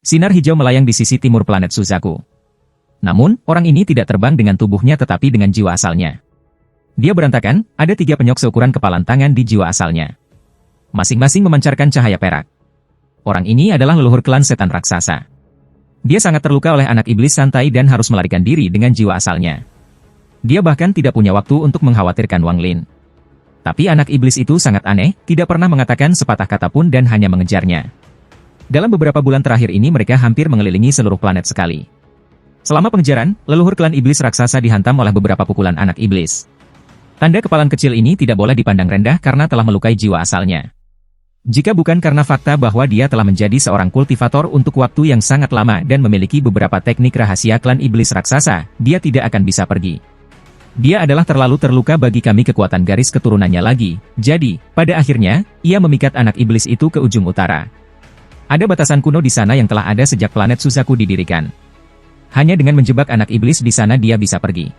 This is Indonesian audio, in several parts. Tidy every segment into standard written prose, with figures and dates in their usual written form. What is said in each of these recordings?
Sinar hijau melayang di sisi timur planet Suzaku. Namun, orang ini tidak terbang dengan tubuhnya tetapi dengan jiwa asalnya. Dia berantakan, ada 3 penyok seukuran kepalan tangan di jiwa asalnya. Masing-masing memancarkan cahaya perak. Orang ini adalah leluhur klan setan raksasa. Dia sangat terluka oleh anak iblis santai dan harus melarikan diri dengan jiwa asalnya. Dia bahkan tidak punya waktu untuk mengkhawatirkan Wang Lin. Tapi anak iblis itu sangat aneh, tidak pernah mengatakan sepatah kata pun dan hanya mengejarnya. Dalam beberapa bulan terakhir ini mereka hampir mengelilingi seluruh planet sekali. Selama pengejaran, leluhur klan iblis raksasa dihantam oleh beberapa pukulan anak iblis. Tanda kepalan kecil ini tidak boleh dipandang rendah karena telah melukai jiwa asalnya. Jika bukan karena fakta bahwa dia telah menjadi seorang kultivator untuk waktu yang sangat lama dan memiliki beberapa teknik rahasia klan iblis raksasa, dia tidak akan bisa pergi. Dia adalah terlalu terluka bagi kami kekuatan garis keturunannya lagi, jadi, pada akhirnya, ia memikat anak iblis itu ke ujung utara. Ada batasan kuno di sana yang telah ada sejak planet Suzaku didirikan. Hanya dengan menjebak anak iblis di sana dia bisa pergi.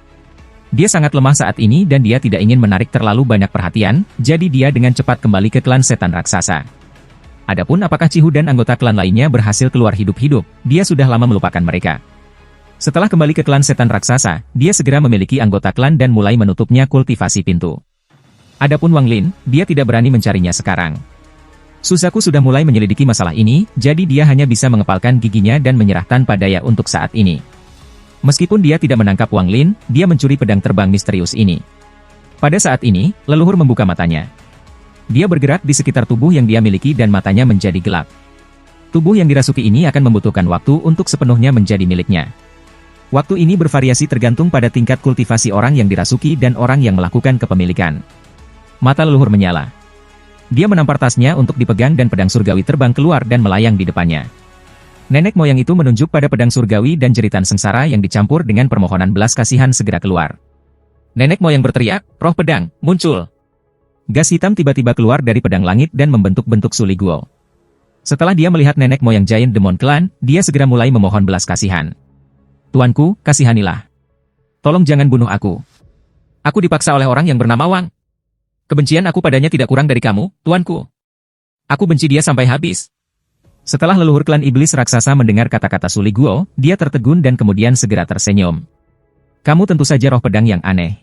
Dia sangat lemah saat ini dan dia tidak ingin menarik terlalu banyak perhatian, jadi dia dengan cepat kembali ke klan setan raksasa. Adapun apakah Cihu dan anggota klan lainnya berhasil keluar hidup-hidup, dia sudah lama melupakan mereka. Setelah kembali ke klan setan raksasa, dia segera memiliki anggota klan dan mulai menutupnya kultivasi pintu. Adapun Wang Lin, dia tidak berani mencarinya sekarang. Suzaku sudah mulai menyelidiki masalah ini, jadi dia hanya bisa mengepalkan giginya dan menyerah tanpa daya untuk saat ini. Meskipun dia tidak menangkap Wang Lin, dia mencuri pedang terbang misterius ini. Pada saat ini, leluhur membuka matanya. Dia bergerak di sekitar tubuh yang dia miliki dan matanya menjadi gelap. Tubuh yang dirasuki ini akan membutuhkan waktu untuk sepenuhnya menjadi miliknya. Waktu ini bervariasi tergantung pada tingkat kultivasi orang yang dirasuki dan orang yang melakukan kepemilikan. Mata leluhur menyala. Dia menampar tasnya untuk dipegang dan pedang surgawi terbang keluar dan melayang di depannya. Nenek moyang itu menunjuk pada pedang surgawi dan jeritan sengsara yang dicampur dengan permohonan belas kasihan segera keluar. Nenek moyang berteriak, "Roh pedang, muncul!" Gas hitam tiba-tiba keluar dari pedang langit dan membentuk-bentuk Suli Guo. Setelah dia melihat nenek moyang Giant Demon Clan, dia segera mulai memohon belas kasihan. "Tuanku, kasihanilah. Tolong jangan bunuh aku. Aku dipaksa oleh orang yang bernama Wang. Kebencian aku padanya tidak kurang dari kamu, tuanku. Aku benci dia sampai habis." Setelah leluhur klan iblis raksasa mendengar kata-kata Suli Guo, dia tertegun dan kemudian segera tersenyum. "Kamu tentu saja roh pedang yang aneh.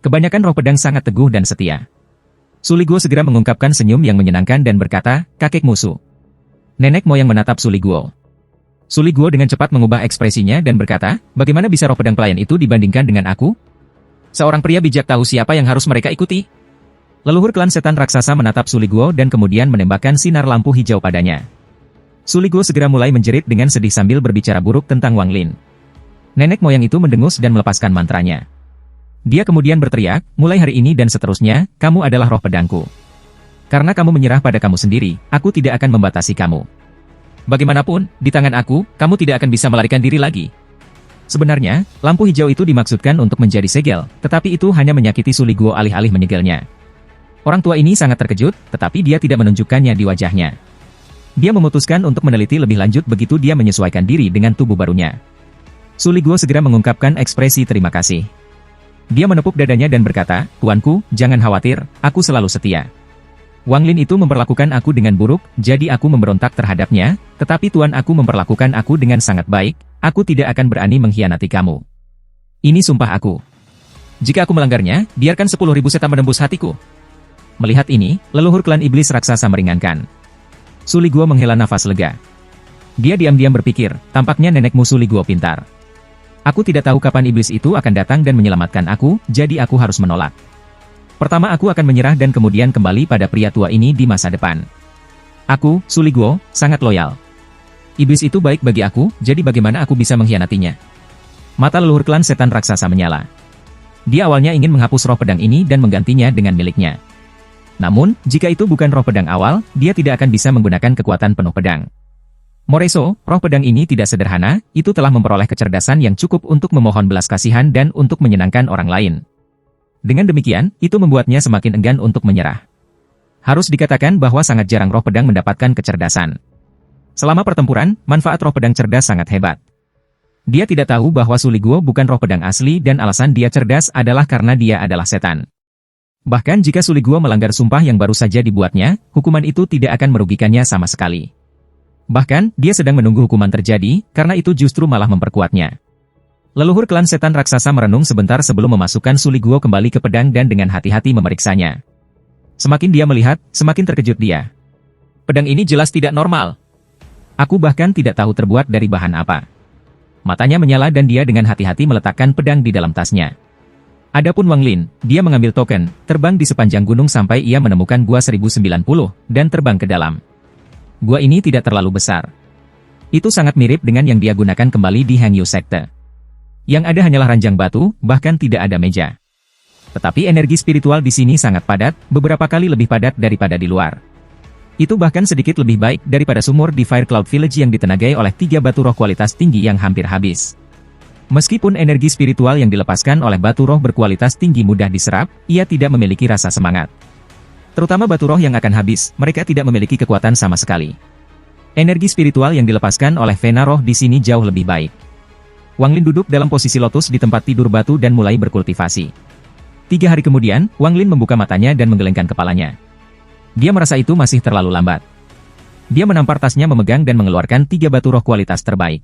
Kebanyakan roh pedang sangat teguh dan setia." Suli Guo segera mengungkapkan senyum yang menyenangkan dan berkata, "Kakek musuh." Nenek moyang menatap Suli Guo. Suli Guo dengan cepat mengubah ekspresinya dan berkata, "Bagaimana bisa roh pedang pelayan itu dibandingkan dengan aku? Seorang pria bijak tahu siapa yang harus mereka ikuti." Leluhur klan setan raksasa menatap Suli Guo dan kemudian menembakkan sinar lampu hijau padanya. Suli Guo segera mulai menjerit dengan sedih sambil berbicara buruk tentang Wang Lin. Nenek moyang itu mendengus dan melepaskan mantranya. Dia kemudian berteriak, "Mulai hari ini dan seterusnya, kamu adalah roh pedangku. Karena kamu menyerah pada kamu sendiri, aku tidak akan membatasi kamu. Bagaimanapun, di tangan aku, kamu tidak akan bisa melarikan diri lagi." Sebenarnya, lampu hijau itu dimaksudkan untuk menjadi segel, tetapi itu hanya menyakiti Suli Guo alih-alih menyegelnya. Orang tua ini sangat terkejut, tetapi dia tidak menunjukkannya di wajahnya. Dia memutuskan untuk meneliti lebih lanjut begitu dia menyesuaikan diri dengan tubuh barunya. Suli Guo segera mengungkapkan ekspresi terima kasih. Dia menepuk dadanya dan berkata, "Tuanku, jangan khawatir, aku selalu setia. Wang Lin itu memperlakukan aku dengan buruk, jadi aku memberontak terhadapnya, tetapi tuan aku memperlakukan aku dengan sangat baik, aku tidak akan berani mengkhianati kamu. Ini sumpah aku. Jika aku melanggarnya, biarkan 10.000 setan menembus hatiku." Melihat ini, leluhur klan iblis raksasa meringankan. Suli Guo menghela nafas lega. Dia diam-diam berpikir, tampaknya nenekmu Suli Guo pintar. Aku tidak tahu kapan iblis itu akan datang dan menyelamatkan aku, jadi aku harus menolak. Pertama aku akan menyerah dan kemudian kembali pada pria tua ini di masa depan. Aku, Suli Guo, sangat loyal. Iblis itu baik bagi aku, jadi bagaimana aku bisa mengkhianatinya? Mata leluhur klan setan raksasa menyala. Dia awalnya ingin menghapus roh pedang ini dan menggantinya dengan miliknya. Namun, jika itu bukan roh pedang awal, dia tidak akan bisa menggunakan kekuatan penuh pedang. Moreso, roh pedang ini tidak sederhana, itu telah memperoleh kecerdasan yang cukup untuk memohon belas kasihan dan untuk menyenangkan orang lain. Dengan demikian, itu membuatnya semakin enggan untuk menyerah. Harus dikatakan bahwa sangat jarang roh pedang mendapatkan kecerdasan. Selama pertempuran, manfaat roh pedang cerdas sangat hebat. Dia tidak tahu bahwa Suli Guo bukan roh pedang asli dan alasan dia cerdas adalah karena dia adalah setan. Bahkan jika Suli Guo melanggar sumpah yang baru saja dibuatnya, hukuman itu tidak akan merugikannya sama sekali. Bahkan, dia sedang menunggu hukuman terjadi, karena itu justru malah memperkuatnya. Leluhur klan setan raksasa merenung sebentar sebelum memasukkan Suliguo kembali ke pedang dan dengan hati-hati memeriksanya. Semakin dia melihat, semakin terkejut dia. Pedang ini jelas tidak normal. Aku bahkan tidak tahu terbuat dari bahan apa. Matanya menyala dan dia dengan hati-hati meletakkan pedang di dalam tasnya. Adapun Wang Lin, dia mengambil token, terbang di sepanjang gunung sampai ia menemukan gua 1090, dan terbang ke dalam. Gua ini tidak terlalu besar. Itu sangat mirip dengan yang dia gunakan kembali di Hangyu Sekte. Yang ada hanyalah ranjang batu, bahkan tidak ada meja. Tetapi energi spiritual di sini sangat padat, beberapa kali lebih padat daripada di luar. Itu bahkan sedikit lebih baik daripada sumur di Fire Cloud Village yang ditenagai oleh 3 batu roh kualitas tinggi yang hampir habis. Meskipun energi spiritual yang dilepaskan oleh batu roh berkualitas tinggi mudah diserap, ia tidak memiliki rasa semangat. Terutama batu roh yang akan habis, mereka tidak memiliki kekuatan sama sekali. Energi spiritual yang dilepaskan oleh Vena roh di sini jauh lebih baik. Wang Lin duduk dalam posisi lotus di tempat tidur batu dan mulai berkultivasi. 3 hari kemudian, Wang Lin membuka matanya dan menggelengkan kepalanya. Dia merasa itu masih terlalu lambat. Dia menampar tasnya memegang dan mengeluarkan 3 batu roh kualitas terbaik.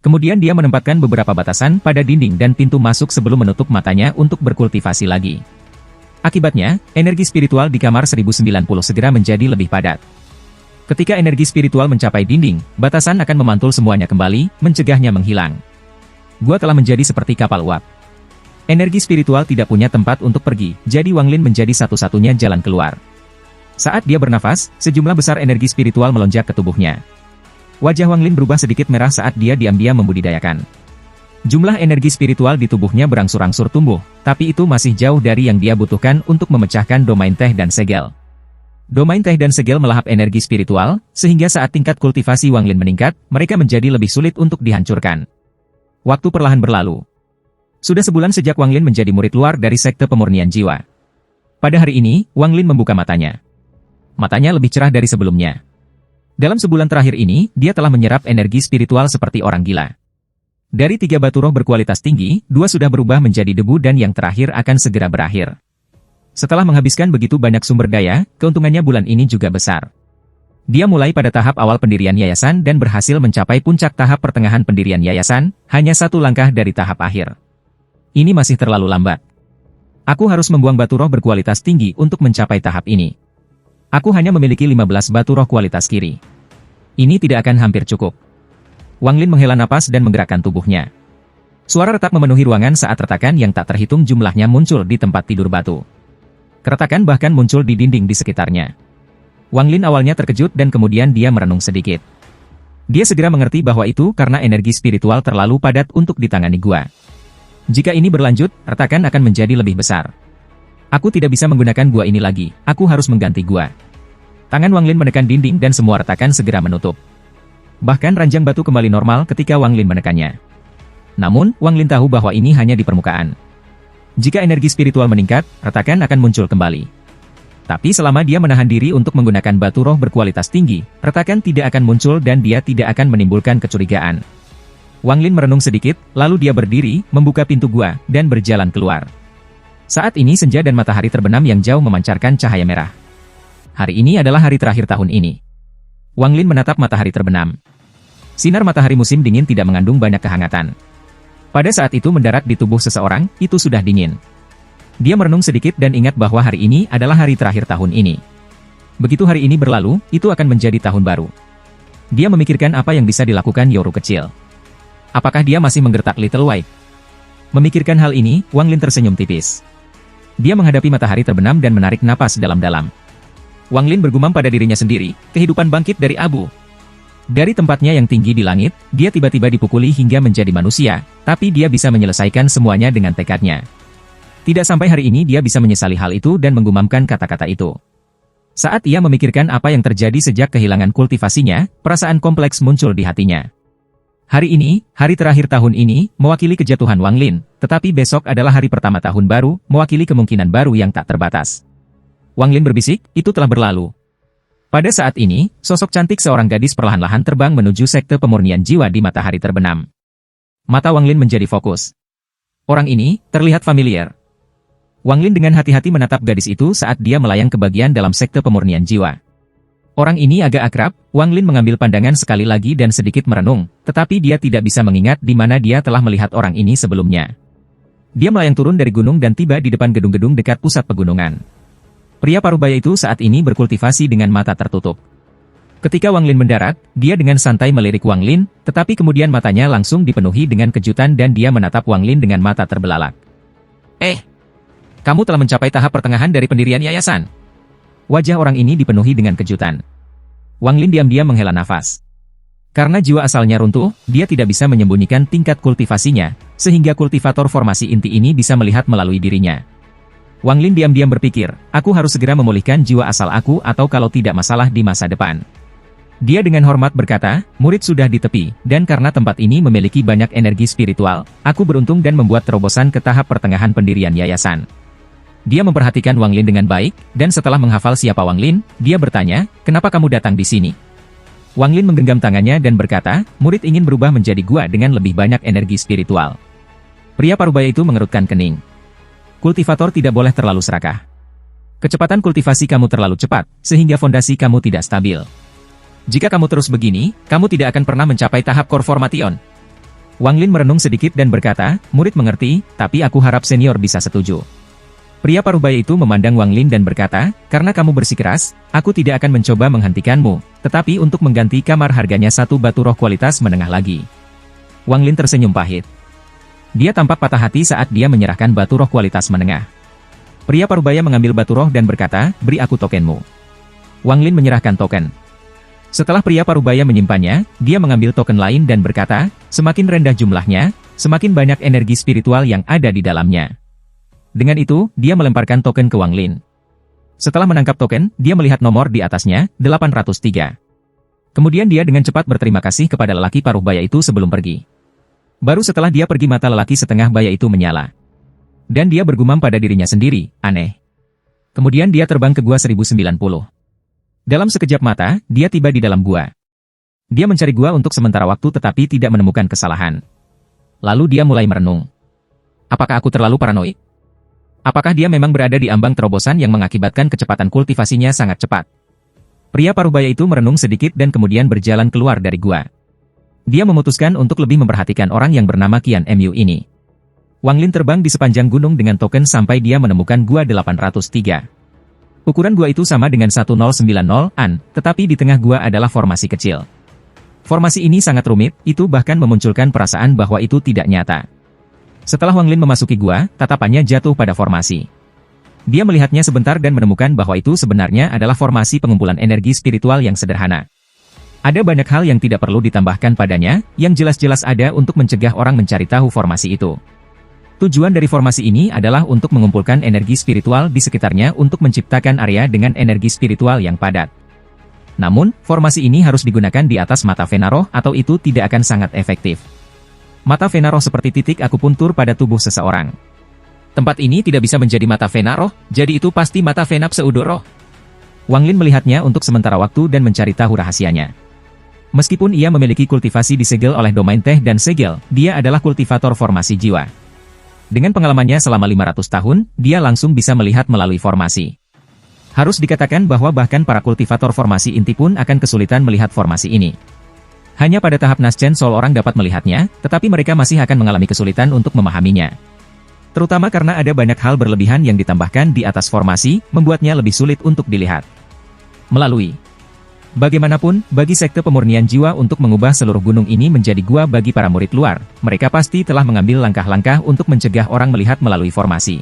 Kemudian dia menempatkan beberapa batasan pada dinding dan pintu masuk sebelum menutup matanya untuk berkultivasi lagi. Akibatnya, energi spiritual di kamar 1090 segera menjadi lebih padat. Ketika energi spiritual mencapai dinding, batasan akan memantul semuanya kembali, mencegahnya menghilang. Gua telah menjadi seperti kapal uap. Energi spiritual tidak punya tempat untuk pergi, jadi Wang Lin menjadi satu-satunya jalan keluar. Saat dia bernafas, sejumlah besar energi spiritual melonjak ke tubuhnya. Wajah Wang Lin berubah sedikit merah saat dia diam-diam membudidayakan. Jumlah energi spiritual di tubuhnya berangsur-angsur tumbuh, tapi itu masih jauh dari yang dia butuhkan untuk memecahkan domain teh dan segel. Domain teh dan segel melahap energi spiritual, sehingga saat tingkat kultivasi Wang Lin meningkat, mereka menjadi lebih sulit untuk dihancurkan. Waktu perlahan berlalu. Sudah sebulan sejak Wang Lin menjadi murid luar dari Sekte Pemurnian Jiwa. Pada hari ini, Wang Lin membuka matanya. Matanya lebih cerah dari sebelumnya. Dalam sebulan terakhir ini, dia telah menyerap energi spiritual seperti orang gila. Dari 3 batu roh berkualitas tinggi, 2 sudah berubah menjadi debu dan yang terakhir akan segera berakhir. Setelah menghabiskan begitu banyak sumber daya, keuntungannya bulan ini juga besar. Dia mulai pada tahap awal pendirian yayasan dan berhasil mencapai puncak tahap pertengahan pendirian yayasan, hanya 1 langkah dari tahap akhir. Ini masih terlalu lambat. Aku harus membuang batu roh berkualitas tinggi untuk mencapai tahap ini. Aku hanya memiliki 15 batu roh kualitas kiri. Ini tidak akan hampir cukup. Wang Lin menghela napas dan menggerakkan tubuhnya. Suara retak memenuhi ruangan saat retakan yang tak terhitung jumlahnya muncul di tempat tidur batu. Keretakan bahkan muncul di dinding di sekitarnya. Wang Lin awalnya terkejut dan kemudian dia merenung sedikit. Dia segera mengerti bahwa itu karena energi spiritual terlalu padat untuk ditangani gua. Jika ini berlanjut, retakan akan menjadi lebih besar. Aku tidak bisa menggunakan gua ini lagi, aku harus mengganti gua. Tangan Wang Lin menekan dinding dan semua retakan segera menutup. Bahkan ranjang batu kembali normal ketika Wang Lin menekannya. Namun, Wang Lin tahu bahwa ini hanya di permukaan. Jika energi spiritual meningkat, retakan akan muncul kembali. Tapi selama dia menahan diri untuk menggunakan batu roh berkualitas tinggi, retakan tidak akan muncul dan dia tidak akan menimbulkan kecurigaan. Wang Lin merenung sedikit, lalu dia berdiri, membuka pintu gua, dan berjalan keluar. Saat ini senja dan matahari terbenam yang jauh memancarkan cahaya merah. Hari ini adalah hari terakhir tahun ini. Wang Lin menatap matahari terbenam. Sinar matahari musim dingin tidak mengandung banyak kehangatan. Pada saat itu mendarat di tubuh seseorang, itu sudah dingin. Dia merenung sedikit dan ingat bahwa hari ini adalah hari terakhir tahun ini. Begitu hari ini berlalu, itu akan menjadi tahun baru. Dia memikirkan apa yang bisa dilakukan Yoru kecil. Apakah dia masih menggertak Little White? Memikirkan hal ini, Wang Lin tersenyum tipis. Dia menghadapi matahari terbenam dan menarik napas dalam-dalam. Wang Lin bergumam pada dirinya sendiri, kehidupan bangkit dari abu. Dari tempatnya yang tinggi di langit, dia tiba-tiba dipukuli hingga menjadi manusia, tapi dia bisa menyelesaikan semuanya dengan tekadnya. Tidak sampai hari ini dia bisa menyesali hal itu dan menggumamkan kata-kata itu. Saat ia memikirkan apa yang terjadi sejak kehilangan kultivasinya, perasaan kompleks muncul di hatinya. Hari ini, hari terakhir tahun ini, mewakili kejatuhan Wang Lin, tetapi besok adalah hari pertama tahun baru, mewakili kemungkinan baru yang tak terbatas. Wang Lin berbisik, itu telah berlalu. Pada saat ini, sosok cantik seorang gadis perlahan-lahan terbang menuju Sekte Pemurnian Jiwa di matahari terbenam. Mata Wang Lin menjadi fokus. Orang ini terlihat familiar. Wang Lin dengan hati-hati menatap gadis itu saat dia melayang ke bagian dalam Sekte Pemurnian Jiwa. Orang ini agak akrab. Wang Lin mengambil pandangan sekali lagi dan sedikit merenung, tetapi dia tidak bisa mengingat di mana dia telah melihat orang ini sebelumnya. Dia melayang turun dari gunung dan tiba di depan gedung-gedung dekat pusat pegunungan. Pria parubaya itu saat ini berkultivasi dengan mata tertutup. Ketika Wang Lin mendarat, dia dengan santai melirik Wang Lin, tetapi kemudian matanya langsung dipenuhi dengan kejutan dan dia menatap Wang Lin dengan mata terbelalak. Kamu telah mencapai tahap pertengahan dari pendirian yayasan. Wajah orang ini dipenuhi dengan kejutan. Wang Lin diam-diam menghela nafas. Karena jiwa asalnya runtuh, dia tidak bisa menyembunyikan tingkat kultivasinya, sehingga kultivator formasi inti ini bisa melihat melalui dirinya. Wang Lin diam-diam berpikir, aku harus segera memulihkan jiwa asal aku atau kalau tidak masalah di masa depan. Dia dengan hormat berkata, murid sudah di tepi, dan karena tempat ini memiliki banyak energi spiritual, aku beruntung dan membuat terobosan ke tahap pertengahan pendirian yayasan. Dia memperhatikan Wang Lin dengan baik, dan setelah menghafal siapa Wang Lin, dia bertanya, kenapa kamu datang di sini? Wang Lin menggenggam tangannya dan berkata, murid ingin berubah menjadi gua dengan lebih banyak energi spiritual. Pria parubaya itu mengerutkan kening. Kultivator tidak boleh terlalu serakah. Kecepatan kultivasi kamu terlalu cepat, sehingga fondasi kamu tidak stabil. Jika kamu terus begini, kamu tidak akan pernah mencapai tahap core formation. Wang Lin merenung sedikit dan berkata, murid mengerti, tapi aku harap senior bisa setuju. Pria parubaya itu memandang Wang Lin dan berkata, karena kamu bersikeras, aku tidak akan mencoba menghentikanmu, tetapi untuk mengganti kamar harganya satu batu roh kualitas menengah lagi. Wang Lin tersenyum pahit. Dia tampak patah hati saat dia menyerahkan batu roh kualitas menengah. Pria parubaya mengambil batu roh dan berkata, beri aku tokenmu. Wang Lin menyerahkan token. Setelah pria parubaya menyimpannya, dia mengambil token lain dan berkata, semakin rendah jumlahnya, semakin banyak energi spiritual yang ada di dalamnya. Dengan itu, dia melemparkan token ke Wang Lin. Setelah menangkap token, dia melihat nomor di atasnya, 803. Kemudian dia dengan cepat berterima kasih kepada lelaki paruh baya itu sebelum pergi. Baru setelah dia pergi mata lelaki setengah baya itu menyala. Dan dia bergumam pada dirinya sendiri, aneh. Kemudian dia terbang ke gua 1090. Dalam sekejap mata, dia tiba di dalam gua. Dia mencari gua untuk sementara waktu tetapi tidak menemukan kesalahan. Lalu dia mulai merenung. Apakah aku terlalu paranoid? Apakah dia memang berada di ambang terobosan yang mengakibatkan kecepatan kultivasinya sangat cepat? Pria parubaya itu merenung sedikit dan kemudian berjalan keluar dari gua. Dia memutuskan untuk lebih memperhatikan orang yang bernama Qian Mu ini. Wang Lin terbang di sepanjang gunung dengan token sampai dia menemukan gua 803. Ukuran gua itu sama dengan 1090-an, tetapi di tengah gua adalah formasi kecil. Formasi ini sangat rumit, itu bahkan memunculkan perasaan bahwa itu tidak nyata. Setelah Wang Lin memasuki gua, tatapannya jatuh pada formasi. Dia melihatnya sebentar dan menemukan bahwa itu sebenarnya adalah formasi pengumpulan energi spiritual yang sederhana. Ada banyak hal yang tidak perlu ditambahkan padanya, yang jelas-jelas ada untuk mencegah orang mencari tahu formasi itu. Tujuan dari formasi ini adalah untuk mengumpulkan energi spiritual di sekitarnya untuk menciptakan area dengan energi spiritual yang padat. Namun, formasi ini harus digunakan di atas mata vena roh atau itu tidak akan sangat efektif. Mata vena roh seperti titik akupuntur pada tubuh seseorang. Tempat ini tidak bisa menjadi mata vena roh, jadi itu pasti mata vena pseudo roh. Wang Lin melihatnya untuk sementara waktu dan mencari tahu rahasianya. Meskipun ia memiliki kultivasi disegel oleh domain teh dan segel, dia adalah kultivator formasi jiwa. Dengan pengalamannya selama 500 tahun, dia langsung bisa melihat melalui formasi. Harus dikatakan bahwa bahkan para kultivator formasi inti pun akan kesulitan melihat formasi ini. Hanya pada tahap Naschen Soul orang dapat melihatnya, tetapi mereka masih akan mengalami kesulitan untuk memahaminya. Terutama karena ada banyak hal berlebihan yang ditambahkan di atas formasi, membuatnya lebih sulit untuk dilihat. Melalui. Bagaimanapun, bagi sekte pemurnian jiwa untuk mengubah seluruh gunung ini menjadi gua bagi para murid luar, mereka pasti telah mengambil langkah-langkah untuk mencegah orang melihat melalui formasi.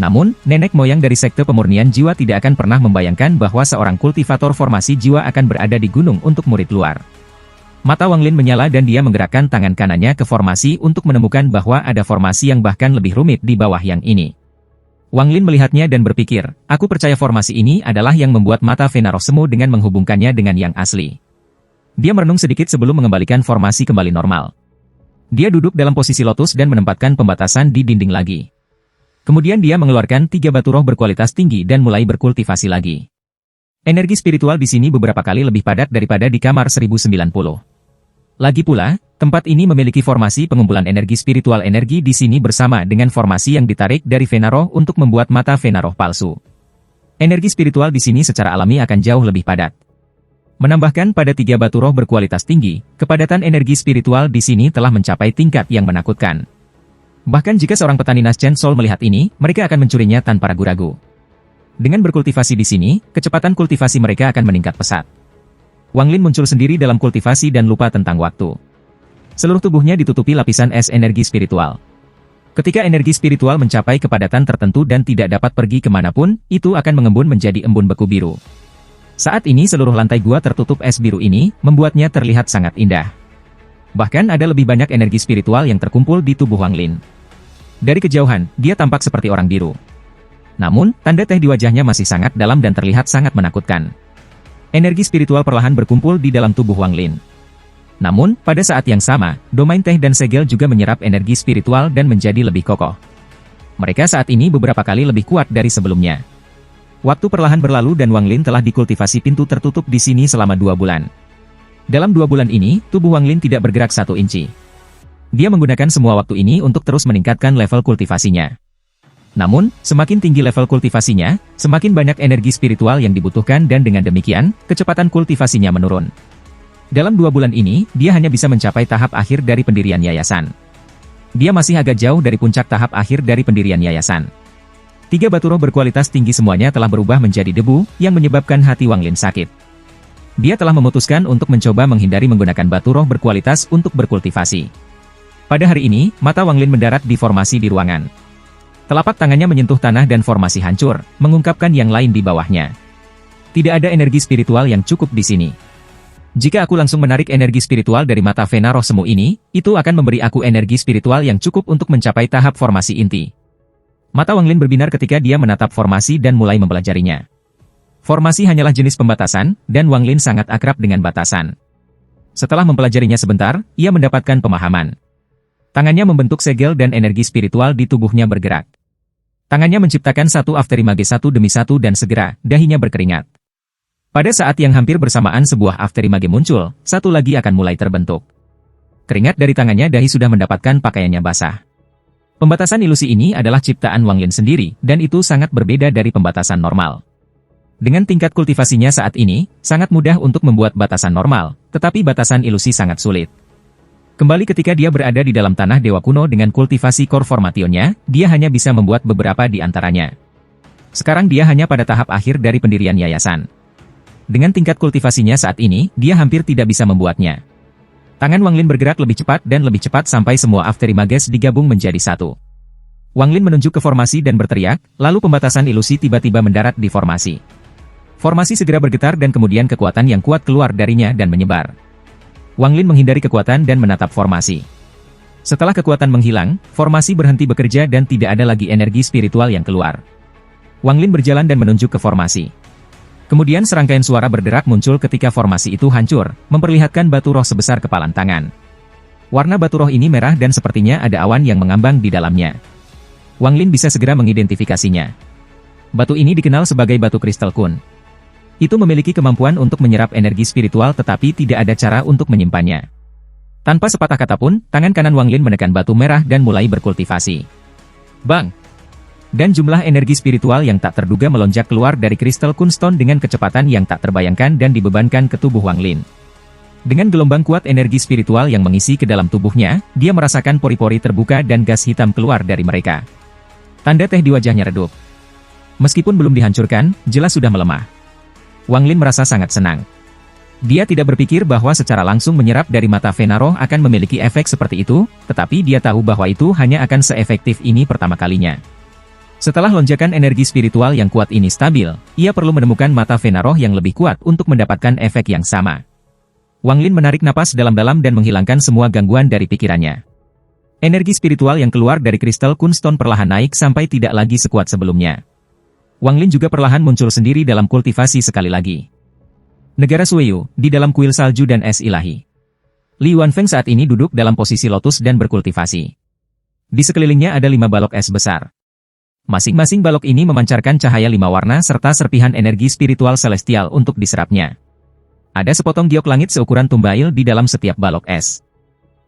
Namun, nenek moyang dari sekte pemurnian jiwa tidak akan pernah membayangkan bahwa seorang kultivator formasi jiwa akan berada di gunung untuk murid luar. Mata Wang Lin menyala dan dia menggerakkan tangan kanannya ke formasi untuk menemukan bahwa ada formasi yang bahkan lebih rumit di bawah yang ini. Wang Lin melihatnya dan berpikir, aku percaya formasi ini adalah yang membuat mata vena roh semu dengan menghubungkannya dengan yang asli. Dia merenung sedikit sebelum mengembalikan formasi kembali normal. Dia duduk dalam posisi lotus dan menempatkan pembatasan di dinding lagi. Kemudian dia mengeluarkan 3 batu roh berkualitas tinggi dan mulai berkultivasi lagi. Energi spiritual di sini beberapa kali lebih padat daripada di kamar 1090. Lagi pula, tempat ini memiliki formasi pengumpulan energi spiritual. Energi di sini bersama dengan formasi yang ditarik dari vena roh untuk membuat mata vena roh palsu. Energi spiritual di sini secara alami akan jauh lebih padat. Menambahkan pada 3 batu roh berkualitas tinggi, kepadatan energi spiritual di sini telah mencapai tingkat yang menakutkan. Bahkan jika seorang petani Nascent Soul melihat ini, mereka akan mencurinya tanpa ragu-ragu. Dengan berkultivasi di sini, kecepatan kultivasi mereka akan meningkat pesat. Wang Lin muncul sendiri dalam kultivasi dan lupa tentang waktu. Seluruh tubuhnya ditutupi lapisan es energi spiritual. Ketika energi spiritual mencapai kepadatan tertentu dan tidak dapat pergi kemanapun, itu akan mengembun menjadi embun beku biru. Saat ini seluruh lantai gua tertutup es biru ini, membuatnya terlihat sangat indah. Bahkan ada lebih banyak energi spiritual yang terkumpul di tubuh Wang Lin. Dari kejauhan, dia tampak seperti orang biru. Namun, tanda teh di wajahnya masih sangat dalam dan terlihat sangat menakutkan. Energi spiritual perlahan berkumpul di dalam tubuh Wang Lin. Namun, pada saat yang sama, domain teh dan segel juga menyerap energi spiritual dan menjadi lebih kokoh. Mereka saat ini beberapa kali lebih kuat dari sebelumnya. Waktu perlahan berlalu dan Wang Lin telah dikultivasi pintu tertutup di sini selama 2 bulan. Dalam 2 bulan ini, tubuh Wang Lin tidak bergerak 1 inci. Dia menggunakan semua waktu ini untuk terus meningkatkan level kultivasinya. Namun, semakin tinggi level kultivasinya, semakin banyak energi spiritual yang dibutuhkan dan dengan demikian, kecepatan kultivasinya menurun. Dalam 2 bulan ini, dia hanya bisa mencapai tahap akhir dari pendirian yayasan. Dia masih agak jauh dari puncak tahap akhir dari pendirian yayasan. 3 batu roh berkualitas tinggi semuanya telah berubah menjadi debu, yang menyebabkan hati Wang Lin sakit. Dia telah memutuskan untuk mencoba menghindari menggunakan batu roh berkualitas untuk berkultivasi. Pada hari ini, mata Wang Lin mendarat di formasi di ruangan. Telapak tangannya menyentuh tanah dan formasi hancur, mengungkapkan yang lain di bawahnya. Tidak ada energi spiritual yang cukup di sini. Jika aku langsung menarik energi spiritual dari mata Vena roh semu ini, itu akan memberi aku energi spiritual yang cukup untuk mencapai tahap formasi inti. Mata Wang Lin berbinar ketika dia menatap formasi dan mulai mempelajarinya. Formasi hanyalah jenis pembatasan, dan Wang Lin sangat akrab dengan batasan. Setelah mempelajarinya sebentar, ia mendapatkan pemahaman. Tangannya membentuk segel dan energi spiritual di tubuhnya bergerak. Tangannya menciptakan satu afterimage satu demi satu dan segera, dahinya berkeringat. Pada saat yang hampir bersamaan sebuah afterimage muncul, satu lagi akan mulai terbentuk. Keringat dari tangannya dahi sudah mendapatkan pakaiannya basah. Pembatasan ilusi ini adalah ciptaan Wang Lin sendiri, dan itu sangat berbeda dari pembatasan normal. Dengan tingkat kultivasinya saat ini, sangat mudah untuk membuat batasan normal, tetapi batasan ilusi sangat sulit. Kembali ketika dia berada di dalam tanah Dewa Kuno dengan kultivasi core formationnya, dia hanya bisa membuat beberapa di antaranya. Sekarang dia hanya pada tahap akhir dari pendirian yayasan. Dengan tingkat kultivasinya saat ini, dia hampir tidak bisa membuatnya. Tangan Wang Lin bergerak lebih cepat dan lebih cepat sampai semua afterimages digabung menjadi satu. Wang Lin menunjuk ke formasi dan berteriak, lalu pembatasan ilusi tiba-tiba mendarat di formasi. Formasi segera bergetar dan kemudian kekuatan yang kuat keluar darinya dan menyebar. Wang Lin menghindari kekuatan dan menatap formasi. Setelah kekuatan menghilang, formasi berhenti bekerja dan tidak ada lagi energi spiritual yang keluar. Wang Lin berjalan dan menunjuk ke formasi. Kemudian serangkaian suara berderak muncul ketika formasi itu hancur, memperlihatkan batu roh sebesar kepalan tangan. Warna batu roh ini merah dan sepertinya ada awan yang mengambang di dalamnya. Wang Lin bisa segera mengidentifikasinya. Batu ini dikenal sebagai batu kristal kun. Itu memiliki kemampuan untuk menyerap energi spiritual tetapi tidak ada cara untuk menyimpannya. Tanpa sepatah kata pun, tangan kanan Wang Lin menekan batu merah dan mulai berkultivasi. Bang! Dan jumlah energi spiritual yang tak terduga melonjak keluar dari kristal kunstone dengan kecepatan yang tak terbayangkan dan dibebankan ke tubuh Wang Lin. Dengan gelombang kuat energi spiritual yang mengisi ke dalam tubuhnya, dia merasakan pori-pori terbuka dan gas hitam keluar dari mereka. Tanda teh di wajahnya redup. Meskipun belum dihancurkan, jelas sudah melemah. Wang Lin merasa sangat senang. Dia tidak berpikir bahwa secara langsung menyerap dari mata Vena roh akan memiliki efek seperti itu, tetapi dia tahu bahwa itu hanya akan seefektif ini pertama kalinya. Setelah lonjakan energi spiritual yang kuat ini stabil, ia perlu menemukan mata Vena roh yang lebih kuat untuk mendapatkan efek yang sama. Wang Lin menarik napas dalam-dalam dan menghilangkan semua gangguan dari pikirannya. Energi spiritual yang keluar dari kristal kunstone perlahan naik sampai tidak lagi sekuat sebelumnya. Wang Lin juga perlahan muncul sendiri dalam kultivasi sekali lagi. Negara Sueyu, di dalam kuil salju dan es ilahi. Li Wanfeng saat ini duduk dalam posisi lotus dan berkultivasi. Di sekelilingnya ada 5 balok es besar. Masing-masing balok ini memancarkan cahaya 5 warna serta serpihan energi spiritual celestial untuk diserapnya. Ada sepotong giok langit seukuran tumbail di dalam setiap balok es.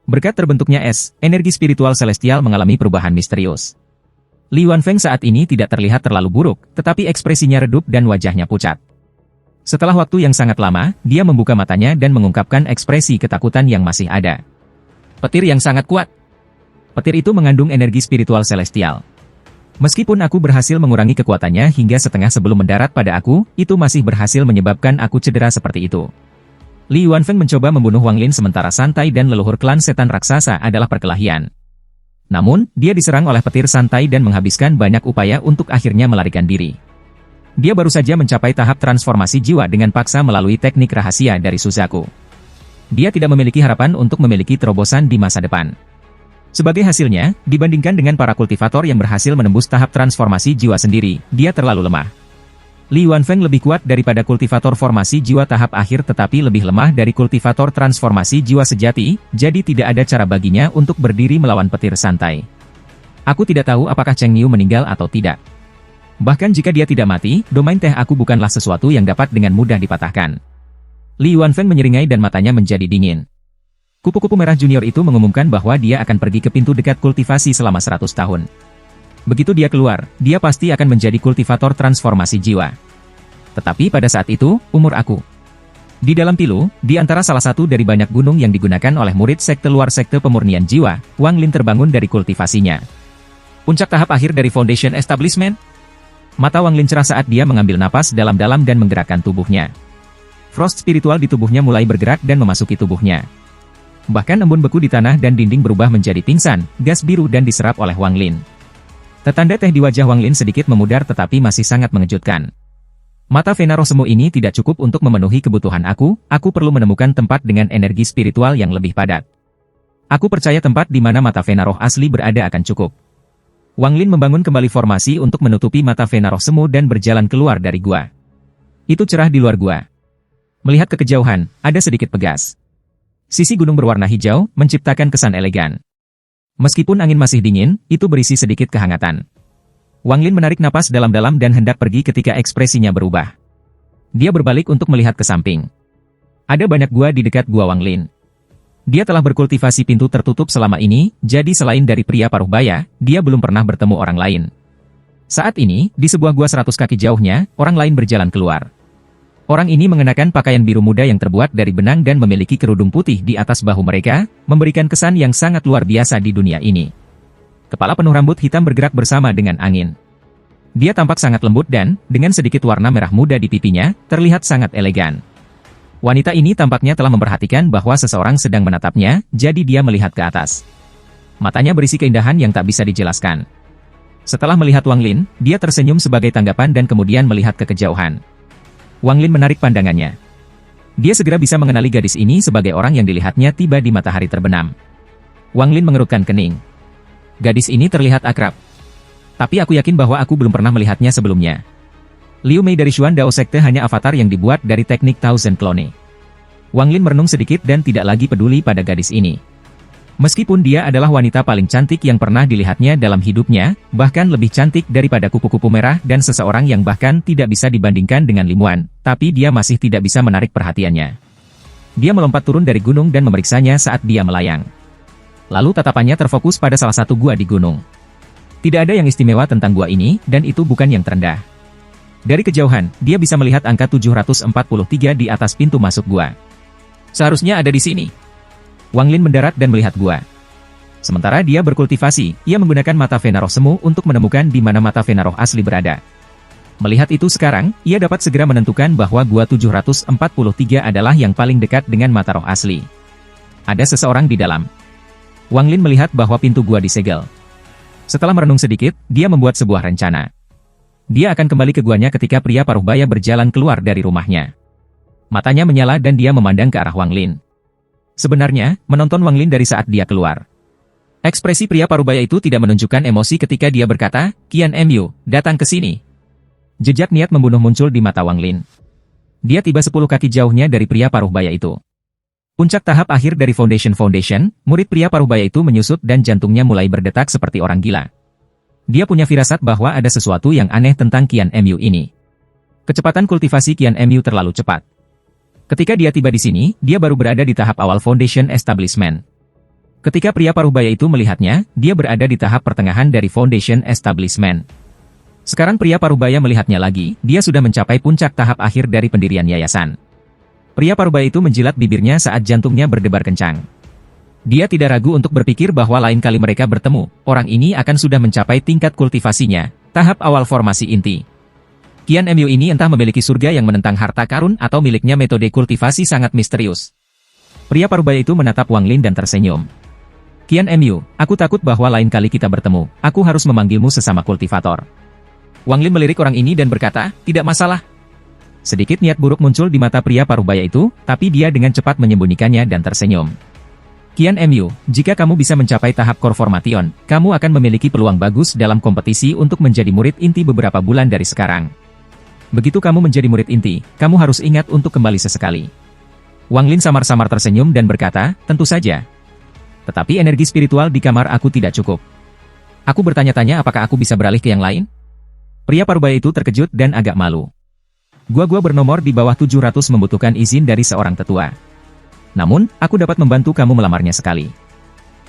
Berkat terbentuknya es, energi spiritual celestial mengalami perubahan misterius. Li Wanfeng saat ini tidak terlihat terlalu buruk, tetapi ekspresinya redup dan wajahnya pucat. Setelah waktu yang sangat lama, dia membuka matanya dan mengungkapkan ekspresi ketakutan yang masih ada. Petir yang sangat kuat. Petir itu mengandung energi spiritual celestial. Meskipun aku berhasil mengurangi kekuatannya hingga setengah sebelum mendarat pada aku, itu masih berhasil menyebabkan aku cedera seperti itu. Li Yuanfeng mencoba membunuh Wang Lin sementara santai dan leluhur klan setan raksasa adalah perkelahian. Namun, dia diserang oleh petir santai dan menghabiskan banyak upaya untuk akhirnya melarikan diri. Dia baru saja mencapai tahap transformasi jiwa dengan paksa melalui teknik rahasia dari Suzaku. Dia tidak memiliki harapan untuk memiliki terobosan di masa depan. Sebagai hasilnya, dibandingkan dengan para kultivator yang berhasil menembus tahap transformasi jiwa sendiri, dia terlalu lemah. Li Yuanfeng lebih kuat daripada kultivator formasi jiwa tahap akhir tetapi lebih lemah dari kultivator transformasi jiwa sejati, jadi tidak ada cara baginya untuk berdiri melawan petir santai. Aku tidak tahu apakah Cheng Niu meninggal atau tidak. Bahkan jika dia tidak mati, domain teh aku bukanlah sesuatu yang dapat dengan mudah dipatahkan. Li Yuanfeng menyeringai dan matanya menjadi dingin. Kupu-kupu merah junior itu mengumumkan bahwa dia akan pergi ke pintu dekat kultivasi selama 100 tahun. Begitu dia keluar, dia pasti akan menjadi kultivator transformasi jiwa. Tetapi pada saat itu, umur aku. Di dalam pilu, di antara salah satu dari banyak gunung yang digunakan oleh murid sekte luar sekte pemurnian jiwa, Wang Lin terbangun dari kultivasinya. Puncak tahap akhir dari Foundation Establishment. Mata Wang Lin cerah saat dia mengambil napas dalam-dalam dan menggerakkan tubuhnya. Frost spiritual di tubuhnya mulai bergerak dan memasuki tubuhnya. Bahkan embun beku di tanah dan dinding berubah menjadi pingsan, gas biru dan diserap oleh Wang Lin. Tanda teh di wajah Wang Lin sedikit memudar tetapi masih sangat mengejutkan. Mata Vena roh semu ini tidak cukup untuk memenuhi kebutuhan aku perlu menemukan tempat dengan energi spiritual yang lebih padat. Aku percaya tempat di mana mata Vena roh asli berada akan cukup. Wang Lin membangun kembali formasi untuk menutupi mata Vena roh semu dan berjalan keluar dari gua. Itu cerah di luar gua. Melihat ke kejauhan, ada sedikit pegas. Sisi gunung berwarna hijau, menciptakan kesan elegan. Meskipun angin masih dingin, itu berisi sedikit kehangatan. Wang Lin menarik napas dalam-dalam dan hendak pergi ketika ekspresinya berubah. Dia berbalik untuk melihat ke samping. Ada banyak gua di dekat gua Wang Lin. Dia telah berkultivasi pintu tertutup selama ini, jadi selain dari pria paruh baya, dia belum pernah bertemu orang lain. Saat ini, di sebuah gua 100 kaki jauhnya, orang lain berjalan keluar. Orang ini mengenakan pakaian biru muda yang terbuat dari benang dan memiliki kerudung putih di atas bahu mereka, memberikan kesan yang sangat luar biasa di dunia ini. Kepala penuh rambut hitam bergerak bersama dengan angin. Dia tampak sangat lembut dan, dengan sedikit warna merah muda di pipinya, terlihat sangat elegan. Wanita ini tampaknya telah memperhatikan bahwa seseorang sedang menatapnya, jadi dia melihat ke atas. Matanya berisi keindahan yang tak bisa dijelaskan. Setelah melihat Wang Lin, dia tersenyum sebagai tanggapan dan kemudian melihat ke kejauhan. Wang Lin menarik pandangannya. Dia segera bisa mengenali gadis ini sebagai orang yang dilihatnya tiba di matahari terbenam. Wang Lin mengerutkan kening. Gadis ini terlihat akrab. Tapi aku yakin bahwa aku belum pernah melihatnya sebelumnya. Liu Mei dari Xuan Dao Sekte hanya avatar yang dibuat dari teknik Thousand Clone. Wang Lin merenung sedikit dan tidak lagi peduli pada gadis ini. Meskipun dia adalah wanita paling cantik yang pernah dilihatnya dalam hidupnya, bahkan lebih cantik daripada kupu-kupu merah dan seseorang yang bahkan tidak bisa dibandingkan dengan Lim Wan, tapi dia masih tidak bisa menarik perhatiannya. Dia melompat turun dari gunung dan memeriksanya saat dia melayang. Lalu tatapannya terfokus pada salah satu gua di gunung. Tidak ada yang istimewa tentang gua ini, dan itu bukan yang terendah. Dari kejauhan, dia bisa melihat angka 743 di atas pintu masuk gua. Seharusnya ada di sini. Wang Lin mendarat dan melihat gua. Sementara dia berkultivasi, ia menggunakan mata Vena roh semu untuk menemukan di mana mata Vena roh asli berada. Melihat itu sekarang, ia dapat segera menentukan bahwa gua 743 adalah yang paling dekat dengan mata roh asli. Ada seseorang di dalam. Wang Lin melihat bahwa pintu gua disegel. Setelah merenung sedikit, dia membuat sebuah rencana. Dia akan kembali ke guanya ketika pria paruh baya berjalan keluar dari rumahnya. Matanya menyala dan dia memandang ke arah Wang Lin. Sebenarnya, menonton Wang Lin dari saat dia keluar. Ekspresi pria parubaya itu tidak menunjukkan emosi ketika dia berkata, Qian Mu, datang ke sini. Jejak niat membunuh muncul di mata Wang Lin. Dia tiba 10 kaki jauhnya dari pria parubaya itu. Puncak tahap akhir dari Foundation, murid pria parubaya itu menyusut dan jantungnya mulai berdetak seperti orang gila. Dia punya firasat bahwa ada sesuatu yang aneh tentang Qian Mu ini. Kecepatan kultivasi Qian Mu terlalu cepat. Ketika dia tiba di sini, dia baru berada di tahap awal Foundation Establishment. Ketika pria parubaya itu melihatnya, dia berada di tahap pertengahan dari Foundation Establishment. Sekarang pria parubaya melihatnya lagi, dia sudah mencapai puncak tahap akhir dari pendirian yayasan. Pria parubaya itu menjilat bibirnya saat jantungnya berdebar kencang. Dia tidak ragu untuk berpikir bahwa lain kali mereka bertemu, orang ini akan sudah mencapai tingkat kultivasinya, tahap awal formasi inti. Qian Mu ini entah memiliki surga yang menentang harta karun atau miliknya metode kultivasi sangat misterius. Pria parubaya itu menatap Wang Lin dan tersenyum. Qian Mu, aku takut bahwa lain kali kita bertemu, aku harus memanggilmu sesama kultivator. Wang Lin melirik orang ini dan berkata, tidak masalah. Sedikit niat buruk muncul di mata pria parubaya itu, tapi dia dengan cepat menyembunyikannya dan tersenyum. Qian Mu, jika kamu bisa mencapai tahap core formation, kamu akan memiliki peluang bagus dalam kompetisi untuk menjadi murid inti beberapa bulan dari sekarang. Begitu kamu menjadi murid inti, kamu harus ingat untuk kembali sesekali. Wang Lin samar-samar tersenyum dan berkata, tentu saja. Tetapi energi spiritual di kamar aku tidak cukup. Aku bertanya-tanya apakah aku bisa beralih ke yang lain? Pria parubaya itu terkejut dan agak malu. Gua bernomor di bawah 700 membutuhkan izin dari seorang tetua. Namun, aku dapat membantu kamu melamarnya sekali.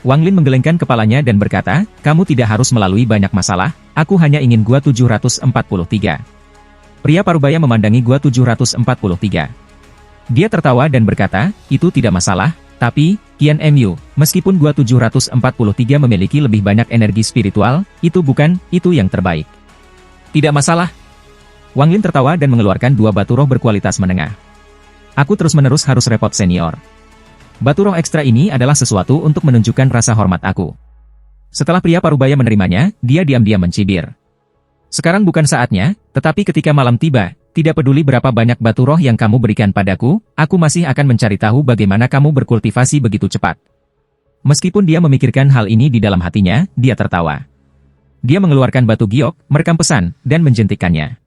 Wang Lin menggelengkan kepalanya dan berkata, kamu tidak harus melalui banyak masalah, aku hanya ingin gua 743. Pria parubaya memandangi gua 743. Dia tertawa dan berkata, itu tidak masalah, tapi, Qian Mu, meskipun gua 743 memiliki lebih banyak energi spiritual, itu yang terbaik. Tidak masalah. Wang Lin tertawa dan mengeluarkan 2 batu roh berkualitas menengah. Aku terus-menerus harus repot senior. Batu roh ekstra ini adalah sesuatu untuk menunjukkan rasa hormat aku. Setelah pria parubaya menerimanya, dia diam-diam mencibir. Sekarang bukan saatnya, tetapi ketika malam tiba, tidak peduli berapa banyak batu roh yang kamu berikan padaku, aku masih akan mencari tahu bagaimana kamu berkultivasi begitu cepat. Meskipun dia memikirkan hal ini di dalam hatinya, dia tertawa. Dia mengeluarkan batu giok, merekam pesan, dan menjentikkannya.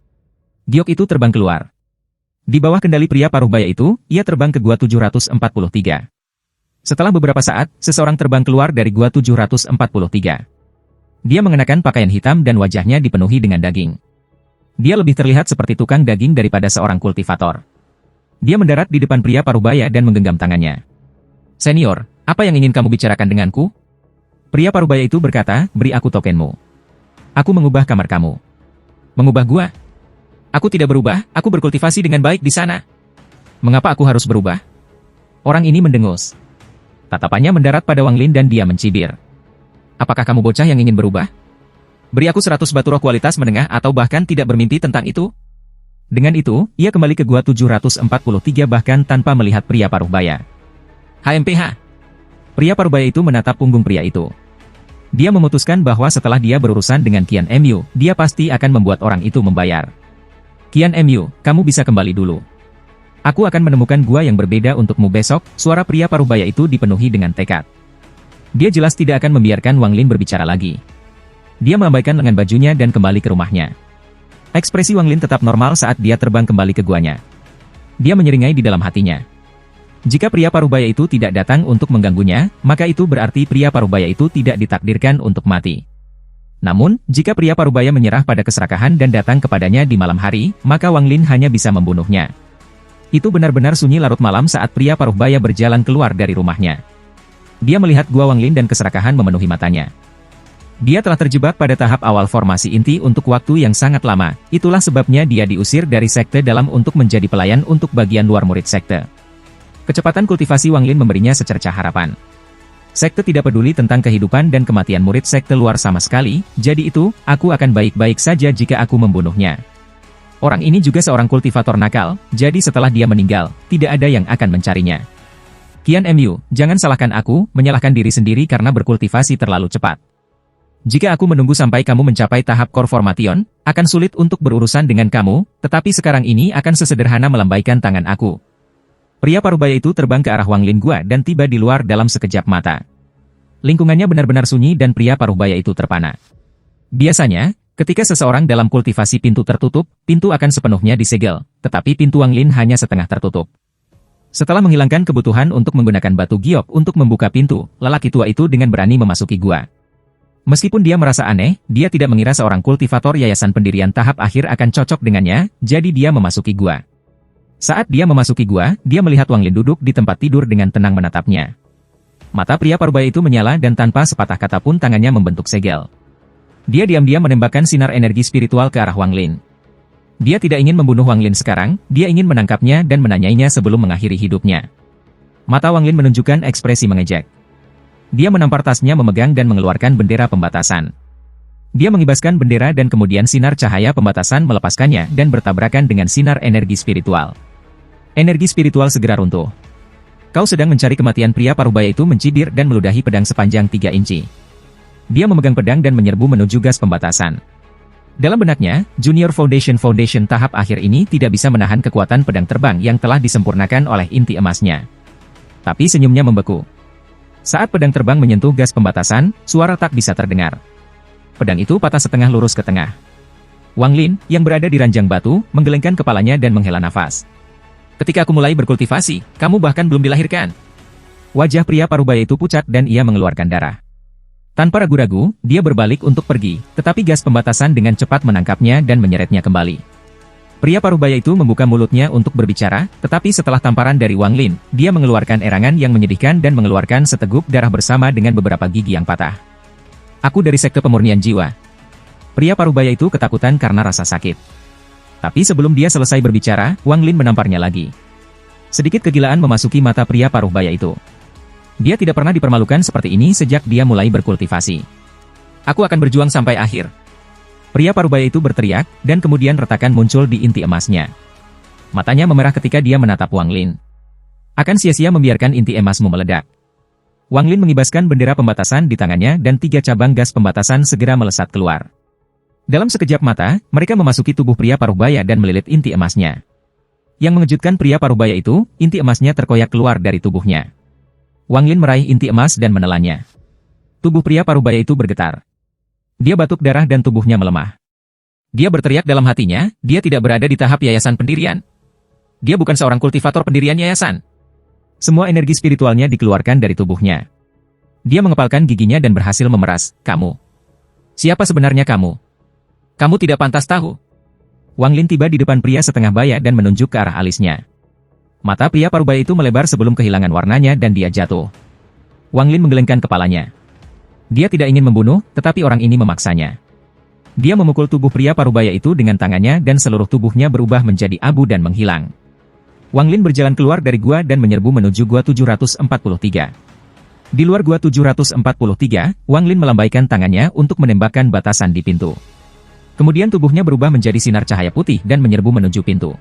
Giok itu terbang keluar. Di bawah kendali pria parubaya itu, ia terbang ke gua 743. Setelah beberapa saat, seseorang terbang keluar dari gua 743. Dia mengenakan pakaian hitam dan wajahnya dipenuhi dengan daging. Dia lebih terlihat seperti tukang daging daripada seorang kultivator. Dia mendarat di depan pria parubaya dan menggenggam tangannya. Senior, apa yang ingin kamu bicarakan denganku? Pria parubaya itu berkata, beri aku tokenmu. Aku mengubah kamar kamu. Mengubah gua? Aku tidak berubah, aku berkultivasi dengan baik di sana. Mengapa aku harus berubah? Orang ini mendengus. Tatapannya mendarat pada Wang Lin dan dia mencibir. Apakah kamu bocah yang ingin berubah? Beri aku 100 batu roh kualitas menengah atau bahkan tidak bermimpi tentang itu? Dengan itu, ia kembali ke gua 743 bahkan tanpa melihat pria parubaya. HMPH. Pria parubaya itu menatap punggung pria itu. Dia memutuskan bahwa setelah dia berurusan dengan Qian Mu, dia pasti akan membuat orang itu membayar. Qian Mu, kamu bisa kembali dulu. Aku akan menemukan gua yang berbeda untukmu besok, suara pria parubaya itu dipenuhi dengan tekad. Dia jelas tidak akan membiarkan Wang Lin berbicara lagi. Dia melambaikan lengan bajunya dan kembali ke rumahnya. Ekspresi Wang Lin tetap normal saat dia terbang kembali ke guanya. Dia menyeringai di dalam hatinya. Jika pria parubaya itu tidak datang untuk mengganggunya, maka itu berarti pria parubaya itu tidak ditakdirkan untuk mati. Namun, jika pria parubaya menyerah pada keserakahan dan datang kepadanya di malam hari, maka Wang Lin hanya bisa membunuhnya. Itu benar-benar sunyi larut malam saat pria parubaya berjalan keluar dari rumahnya. Dia melihat gua Wang Lin dan keserakahan memenuhi matanya. Dia telah terjebak pada tahap awal formasi inti untuk waktu yang sangat lama, itulah sebabnya dia diusir dari sekte dalam untuk menjadi pelayan untuk bagian luar murid sekte. Kecepatan kultivasi Wang Lin memberinya secercah harapan. Sekte tidak peduli tentang kehidupan dan kematian murid sekte luar sama sekali, jadi itu, aku akan baik-baik saja jika aku membunuhnya. Orang ini juga seorang kultivator nakal, jadi setelah dia meninggal, tidak ada yang akan mencarinya. Qian Mu, jangan salahkan aku, menyalahkan diri sendiri karena berkultivasi terlalu cepat. Jika aku menunggu sampai kamu mencapai tahap core formation, akan sulit untuk berurusan dengan kamu, tetapi sekarang ini akan sesederhana melambaikan tangan aku. Pria parubaya itu terbang ke arah Wang Lin gua dan tiba di luar dalam sekejap mata. Lingkungannya benar-benar sunyi dan pria parubaya itu terpana. Biasanya, ketika seseorang dalam kultivasi pintu tertutup, pintu akan sepenuhnya disegel, tetapi pintu Wang Lin hanya setengah tertutup. Setelah menghilangkan kebutuhan untuk menggunakan batu giok untuk membuka pintu, lelaki tua itu dengan berani memasuki gua. Meskipun dia merasa aneh, dia tidak mengira seorang kultivator yayasan pendirian tahap akhir akan cocok dengannya, jadi dia memasuki gua. Saat dia memasuki gua, dia melihat Wang Lin duduk di tempat tidur dengan tenang menatapnya. Mata pria parubaya itu menyala dan tanpa sepatah kata pun tangannya membentuk segel. Dia diam-diam menembakkan sinar energi spiritual ke arah Wang Lin. Dia tidak ingin membunuh Wang Lin sekarang, dia ingin menangkapnya dan menanyainya sebelum mengakhiri hidupnya. Mata Wang Lin menunjukkan ekspresi mengejek. Dia menampar tasnya memegang dan mengeluarkan bendera pembatasan. Dia mengibaskan bendera dan kemudian sinar cahaya pembatasan melepaskannya dan bertabrakan dengan sinar energi spiritual. Energi spiritual segera runtuh. Kau sedang mencari kematian, pria parubaya itu mencibir dan meludahi pedang sepanjang 3 inci. Dia memegang pedang dan menyerbu menuju gas pembatasan. Dalam benaknya, Junior Foundation tahap akhir ini tidak bisa menahan kekuatan pedang terbang yang telah disempurnakan oleh inti emasnya. Tapi senyumnya membeku. Saat pedang terbang menyentuh gas pembatasan, suara tak bisa terdengar. Pedang itu patah setengah lurus ke tengah. Wang Lin, yang berada di ranjang batu, menggelengkan kepalanya dan menghela nafas. Ketika aku mulai berkultivasi, kamu bahkan belum dilahirkan. Wajah pria parubaya itu pucat dan ia mengeluarkan darah. Tanpa ragu-ragu, dia berbalik untuk pergi, tetapi gas pembatasan dengan cepat menangkapnya dan menyeretnya kembali. Pria parubaya itu membuka mulutnya untuk berbicara, tetapi setelah tamparan dari Wang Lin, dia mengeluarkan erangan yang menyedihkan dan mengeluarkan seteguk darah bersama dengan beberapa gigi yang patah. Aku dari sekte pemurnian jiwa. Pria parubaya itu ketakutan karena rasa sakit. Tapi sebelum dia selesai berbicara, Wang Lin menamparnya lagi. Sedikit kegilaan memasuki mata pria parubaya itu. Dia tidak pernah dipermalukan seperti ini sejak dia mulai berkultivasi. Aku akan berjuang sampai akhir. Pria parubaya itu berteriak, dan kemudian retakan muncul di inti emasnya. Matanya memerah ketika dia menatap Wang Lin. Akan sia-sia membiarkan inti emasmu meledak. Wang Lin mengibaskan bendera pembatasan di tangannya dan 3 cabang gas pembatasan segera melesat keluar. Dalam sekejap mata, mereka memasuki tubuh pria parubaya dan melilit inti emasnya. Yang mengejutkan pria parubaya itu, inti emasnya terkoyak keluar dari tubuhnya. Wang Lin meraih inti emas dan menelannya. Tubuh pria parubaya itu bergetar. Dia batuk darah dan tubuhnya melemah. Dia berteriak dalam hatinya, dia tidak berada di tahap yayasan pendirian. Dia bukan seorang kultivator pendirian yayasan. Semua energi spiritualnya dikeluarkan dari tubuhnya. Dia mengepalkan giginya dan berhasil memeras, kamu. Siapa sebenarnya kamu? Kamu tidak pantas tahu. Wang Lin tiba di depan pria setengah baya dan menunjuk ke arah alisnya. Mata pria parubaya itu melebar sebelum kehilangan warnanya dan dia jatuh. Wang Lin menggelengkan kepalanya. Dia tidak ingin membunuh, tetapi orang ini memaksanya. Dia memukul tubuh pria parubaya itu dengan tangannya dan seluruh tubuhnya berubah menjadi abu dan menghilang. Wang Lin berjalan keluar dari gua dan menyerbu menuju gua 743. Di luar gua 743, Wang Lin melambaikan tangannya untuk menembakkan batasan di pintu. Kemudian tubuhnya berubah menjadi sinar cahaya putih dan menyerbu menuju pintu.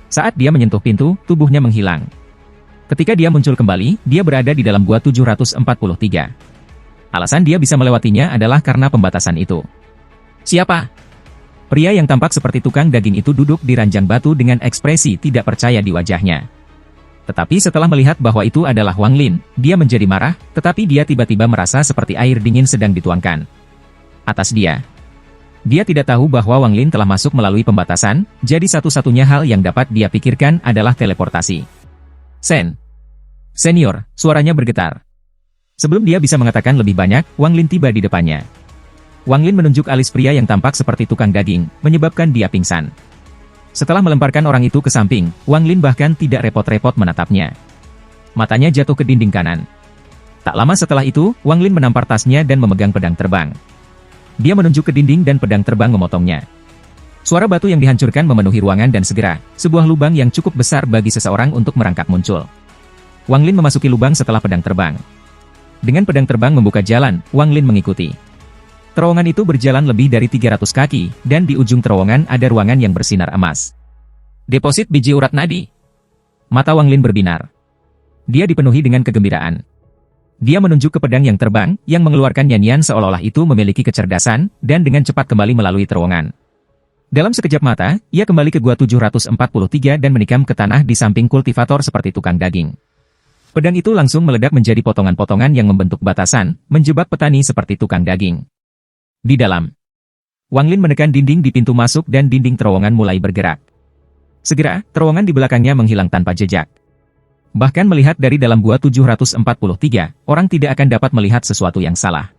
Saat dia menyentuh pintu, tubuhnya menghilang. Ketika dia muncul kembali, dia berada di dalam gua 743. Alasan dia bisa melewatinya adalah karena pembatasan itu. Siapa? Pria yang tampak seperti tukang daging itu duduk di ranjang batu dengan ekspresi tidak percaya di wajahnya. Tetapi setelah melihat bahwa itu adalah Wang Lin, dia menjadi marah, tetapi dia tiba-tiba merasa seperti air dingin sedang dituangkan atas dia. Dia tidak tahu bahwa Wang Lin telah masuk melalui pembatasan, jadi satu-satunya hal yang dapat dia pikirkan adalah teleportasi. Senior, suaranya bergetar. Sebelum dia bisa mengatakan lebih banyak, Wang Lin tiba di depannya. Wang Lin menunjuk alis pria yang tampak seperti tukang daging, menyebabkan dia pingsan. Setelah melemparkan orang itu ke samping, Wang Lin bahkan tidak repot-repot menatapnya. Matanya jatuh ke dinding kanan. Tak lama setelah itu, Wang Lin menampar tasnya dan memegang pedang terbang. Dia menunjuk ke dinding dan pedang terbang memotongnya. Suara batu yang dihancurkan memenuhi ruangan dan segera, sebuah lubang yang cukup besar bagi seseorang untuk merangkak muncul. Wang Lin memasuki lubang setelah pedang terbang. Dengan pedang terbang membuka jalan, Wang Lin mengikuti. Terowongan itu berjalan lebih dari 300 kaki, dan di ujung terowongan ada ruangan yang bersinar emas. Deposit biji urat nadi. Mata Wang Lin berbinar. Dia dipenuhi dengan kegembiraan. Dia menunjuk ke pedang yang terbang, yang mengeluarkan nyanyian seolah-olah itu memiliki kecerdasan, dan dengan cepat kembali melalui terowongan. Dalam sekejap mata, ia kembali ke gua 743 dan menikam ke tanah di samping kultivator seperti tukang daging. Pedang itu langsung meledak menjadi potongan-potongan yang membentuk batasan, menjebak petani seperti tukang daging. Di dalam, Wang Lin menekan dinding di pintu masuk dan dinding terowongan mulai bergerak. Segera, terowongan di belakangnya menghilang tanpa jejak. Bahkan melihat dari dalam gua 743, orang tidak akan dapat melihat sesuatu yang salah.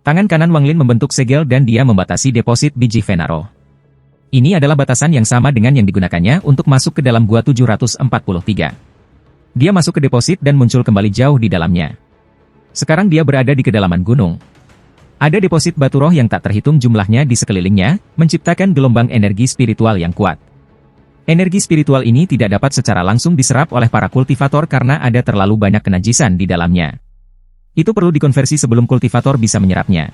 Tangan kanan Wang Lin membentuk segel dan dia membatasi deposit biji Venaro. Ini adalah batasan yang sama dengan yang digunakannya untuk masuk ke dalam gua 743. Dia masuk ke deposit dan muncul kembali jauh di dalamnya. Sekarang dia berada di kedalaman gunung. Ada deposit batu roh yang tak terhitung jumlahnya di sekelilingnya, menciptakan gelombang energi spiritual yang kuat. Energi spiritual ini tidak dapat secara langsung diserap oleh para kultivator karena ada terlalu banyak kenajisan di dalamnya. Itu perlu dikonversi sebelum kultivator bisa menyerapnya.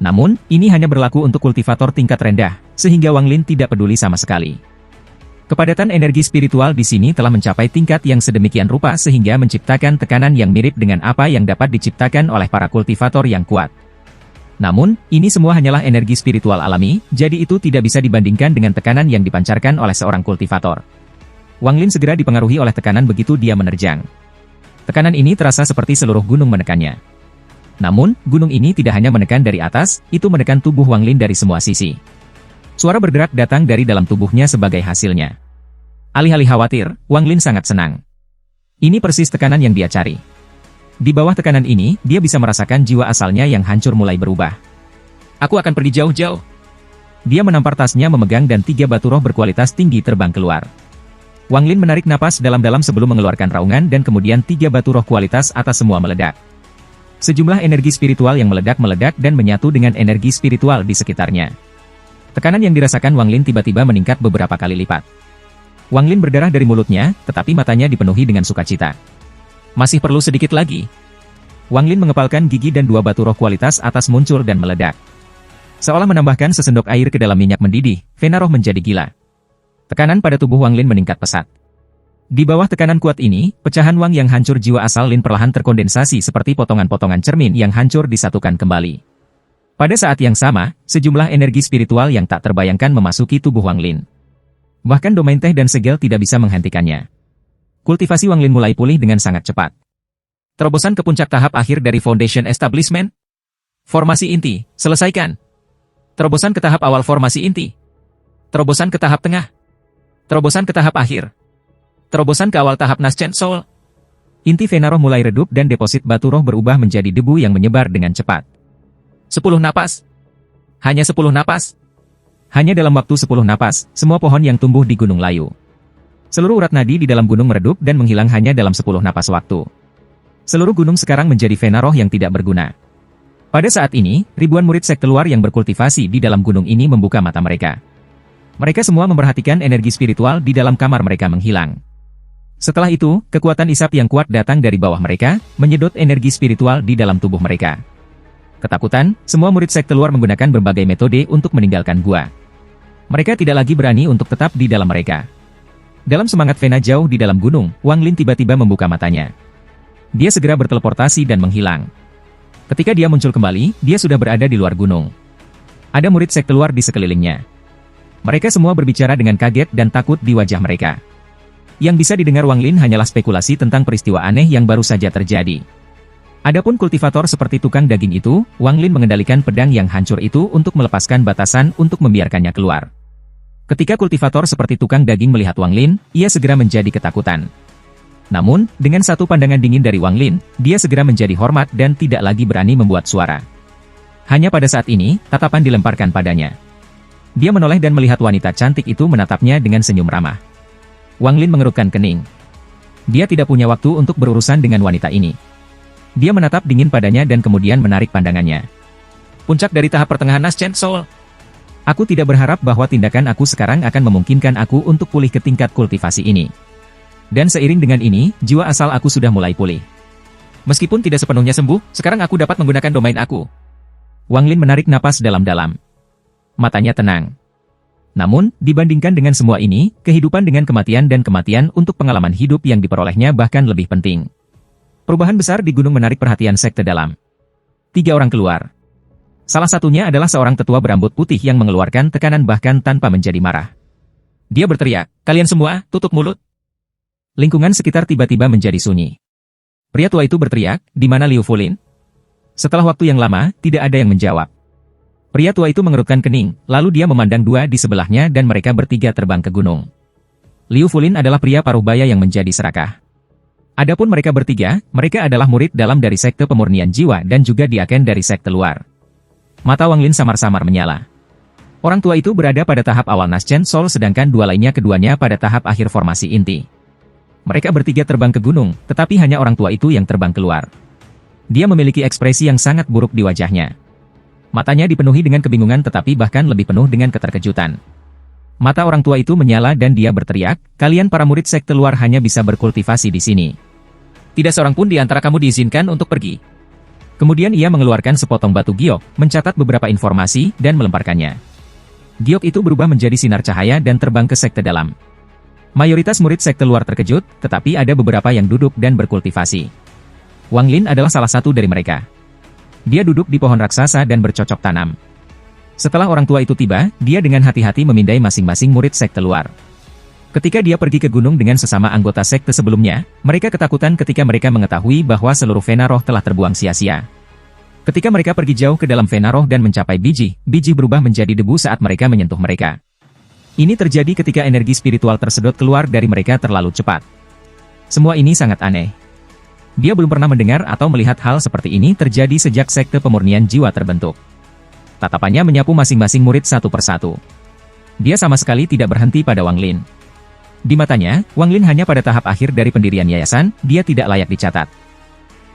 Namun, ini hanya berlaku untuk kultivator tingkat rendah, sehingga Wang Lin tidak peduli sama sekali. Kepadatan energi spiritual di sini telah mencapai tingkat yang sedemikian rupa sehingga menciptakan tekanan yang mirip dengan apa yang dapat diciptakan oleh para kultivator yang kuat. Namun, ini semua hanyalah energi spiritual alami, jadi itu tidak bisa dibandingkan dengan tekanan yang dipancarkan oleh seorang kultivator. Wang Lin segera dipengaruhi oleh tekanan begitu dia menerjang. Tekanan ini terasa seperti seluruh gunung menekannya. Namun, gunung ini tidak hanya menekan dari atas, itu menekan tubuh Wang Lin dari semua sisi. Suara bergerak datang dari dalam tubuhnya sebagai hasilnya. Alih-alih khawatir, Wang Lin sangat senang. Ini persis tekanan yang dia cari. Di bawah tekanan ini, dia bisa merasakan jiwa asalnya yang hancur mulai berubah. Aku akan pergi jauh-jauh. Dia menampar tasnya memegang dan 3 batu roh berkualitas tinggi terbang keluar. Wang Lin menarik napas dalam-dalam sebelum mengeluarkan raungan dan kemudian 3 batu roh kualitas atas semua meledak. Sejumlah energi spiritual yang meledak-meledak dan menyatu dengan energi spiritual di sekitarnya. Tekanan yang dirasakan Wang Lin tiba-tiba meningkat beberapa kali lipat. Wang Lin berdarah dari mulutnya, tetapi matanya dipenuhi dengan sukacita. Masih perlu sedikit lagi. Wang Lin mengepalkan gigi dan 2 batu roh kualitas atas muncul dan meledak. Seolah menambahkan sesendok air ke dalam minyak mendidih, vena roh menjadi gila. Tekanan pada tubuh Wang Lin meningkat pesat. Di bawah tekanan kuat ini, pecahan Wang yang hancur jiwa asal Lin perlahan terkondensasi seperti potongan-potongan cermin yang hancur disatukan kembali. Pada saat yang sama, sejumlah energi spiritual yang tak terbayangkan memasuki tubuh Wang Lin. Bahkan domain teh dan segel tidak bisa menghentikannya. Kultivasi Wang Lin mulai pulih dengan sangat cepat. Terobosan ke puncak tahap akhir dari Foundation Establishment. Formasi inti, selesaikan. Terobosan ke tahap awal formasi inti. Terobosan ke tahap tengah. Terobosan ke tahap akhir. Terobosan ke awal tahap Nascent Soul. Inti vena roh mulai redup dan deposit batu roh berubah menjadi debu yang menyebar dengan cepat. 10 napas. Hanya 10 napas. Hanya dalam waktu 10 napas, semua pohon yang tumbuh di Gunung Layu. Seluruh urat nadi di dalam gunung meredup dan menghilang hanya dalam 10 napas waktu. Seluruh gunung sekarang menjadi vena roh yang tidak berguna. Pada saat ini, ribuan murid sekte luar yang berkultivasi di dalam gunung ini membuka mata mereka. Mereka semua memperhatikan energi spiritual di dalam kamar mereka menghilang. Setelah itu, kekuatan isap yang kuat datang dari bawah mereka, menyedot energi spiritual di dalam tubuh mereka. Ketakutan, semua murid sekte luar menggunakan berbagai metode untuk meninggalkan gua. Mereka tidak lagi berani untuk tetap di dalam mereka. Dalam semangat vena jauh di dalam gunung, Wang Lin tiba-tiba membuka matanya. Dia segera berteleportasi dan menghilang. Ketika dia muncul kembali, dia sudah berada di luar gunung. Ada murid sekte luar di sekelilingnya. Mereka semua berbicara dengan kaget dan takut di wajah mereka. Yang bisa didengar Wang Lin hanyalah spekulasi tentang peristiwa aneh yang baru saja terjadi. Adapun kultivator seperti tukang daging itu, Wang Lin mengendalikan pedang yang hancur itu untuk melepaskan batasan untuk membiarkannya keluar. Ketika kultivator seperti tukang daging melihat Wang Lin, ia segera menjadi ketakutan. Namun, dengan satu pandangan dingin dari Wang Lin, dia segera menjadi hormat dan tidak lagi berani membuat suara. Hanya pada saat ini, tatapan dilemparkan padanya. Dia menoleh dan melihat wanita cantik itu menatapnya dengan senyum ramah. Wang Lin mengerutkan kening. Dia tidak punya waktu untuk berurusan dengan wanita ini. Dia menatap dingin padanya dan kemudian menarik pandangannya. Puncak dari tahap pertengahan Nascent Soul. Aku tidak berharap bahwa tindakan aku sekarang akan memungkinkan aku untuk pulih ke tingkat kultivasi ini. Dan seiring dengan ini, jiwa asal aku sudah mulai pulih. Meskipun tidak sepenuhnya sembuh, sekarang aku dapat menggunakan domain aku. Wang Lin menarik napas dalam-dalam. Matanya tenang. Namun, dibandingkan dengan semua ini, kehidupan dengan kematian dan kematian untuk pengalaman hidup yang diperolehnya bahkan lebih penting. Perubahan besar di gunung menarik perhatian sekte dalam. 3 orang keluar. Salah satunya adalah seorang tetua berambut putih yang mengeluarkan tekanan bahkan tanpa menjadi marah. Dia berteriak, "Kalian semua, tutup mulut!" Lingkungan sekitar tiba-tiba menjadi sunyi. Pria tua itu berteriak, "Di mana Liu Fulin?" Setelah waktu yang lama, tidak ada yang menjawab. Pria tua itu mengerutkan kening, lalu dia memandang 2 di sebelahnya dan mereka bertiga terbang ke gunung. Liu Fulin adalah pria paruh baya yang menjadi serakah. Adapun mereka bertiga, mereka adalah murid dalam dari sekte pemurnian jiwa dan juga diaken dari sekte luar. Mata Wang Lin samar-samar menyala. Orang tua itu berada pada tahap awal Nascent Soul sedangkan 2 lainnya keduanya pada tahap akhir formasi inti. Mereka bertiga terbang ke gunung, tetapi hanya orang tua itu yang terbang keluar. Dia memiliki ekspresi yang sangat buruk di wajahnya. Matanya dipenuhi dengan kebingungan tetapi bahkan lebih penuh dengan keterkejutan. Mata orang tua itu menyala dan dia berteriak, "Kalian para murid sekte luar hanya bisa berkultivasi di sini. Tidak seorang pun di antara kamu diizinkan untuk pergi." Kemudian ia mengeluarkan sepotong batu giok, mencatat beberapa informasi, dan melemparkannya. Giok itu berubah menjadi sinar cahaya dan terbang ke sekte dalam. Mayoritas murid sekte luar terkejut, tetapi ada beberapa yang duduk dan berkultivasi. Wang Lin adalah salah satu dari mereka. Dia duduk di pohon raksasa dan bercocok tanam. Setelah orang tua itu tiba, dia dengan hati-hati memindai masing-masing murid sekte luar. Ketika dia pergi ke gunung dengan sesama anggota sekte sebelumnya, mereka ketakutan ketika mereka mengetahui bahwa seluruh vena roh telah terbuang sia-sia. Ketika mereka pergi jauh ke dalam vena roh dan mencapai biji berubah menjadi debu saat mereka menyentuh mereka. Ini terjadi ketika energi spiritual tersedot keluar dari mereka terlalu cepat. Semua ini sangat aneh. Dia belum pernah mendengar atau melihat hal seperti ini terjadi sejak sekte pemurnian jiwa terbentuk. Tatapannya menyapu masing-masing murid satu persatu. Dia sama sekali tidak berhenti pada Wang Lin. Di matanya, Wang Lin hanya pada tahap akhir dari pendirian yayasan, dia tidak layak dicatat.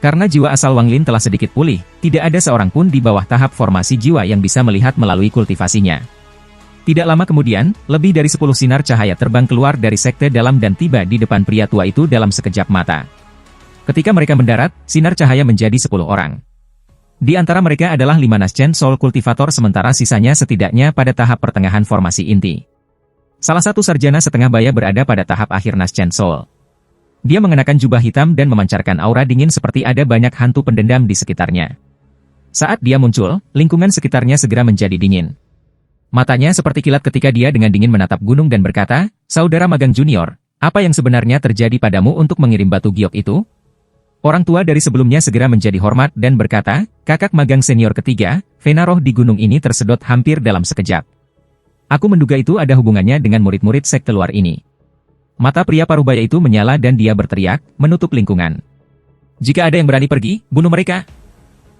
Karena jiwa asal Wang Lin telah sedikit pulih, tidak ada seorang pun di bawah tahap formasi jiwa yang bisa melihat melalui kultivasinya. Tidak lama kemudian, lebih dari 10 sinar cahaya terbang keluar dari sekte dalam dan tiba di depan pria tua itu dalam sekejap mata. Ketika mereka mendarat, sinar cahaya menjadi 10 orang. Di antara mereka adalah 5 Naschen Soul Kultivator sementara sisanya setidaknya pada tahap pertengahan formasi inti. Salah satu sarjana setengah baya berada pada tahap akhir Naschen Soul. Dia mengenakan jubah hitam dan memancarkan aura dingin seperti ada banyak hantu pendendam di sekitarnya. Saat dia muncul, lingkungan sekitarnya segera menjadi dingin. Matanya seperti kilat ketika dia dengan dingin menatap gunung dan berkata, "Saudara magang junior, apa yang sebenarnya terjadi padamu untuk mengirim batu giok itu?" Orang tua dari sebelumnya segera menjadi hormat dan berkata, "Kakak magang senior ketiga, vena roh di gunung ini tersedot hampir dalam sekejap. Aku menduga itu ada hubungannya dengan murid-murid sekte luar ini." Mata pria parubaya itu menyala dan dia berteriak, menutup lingkungan. "Jika ada yang berani pergi, bunuh mereka.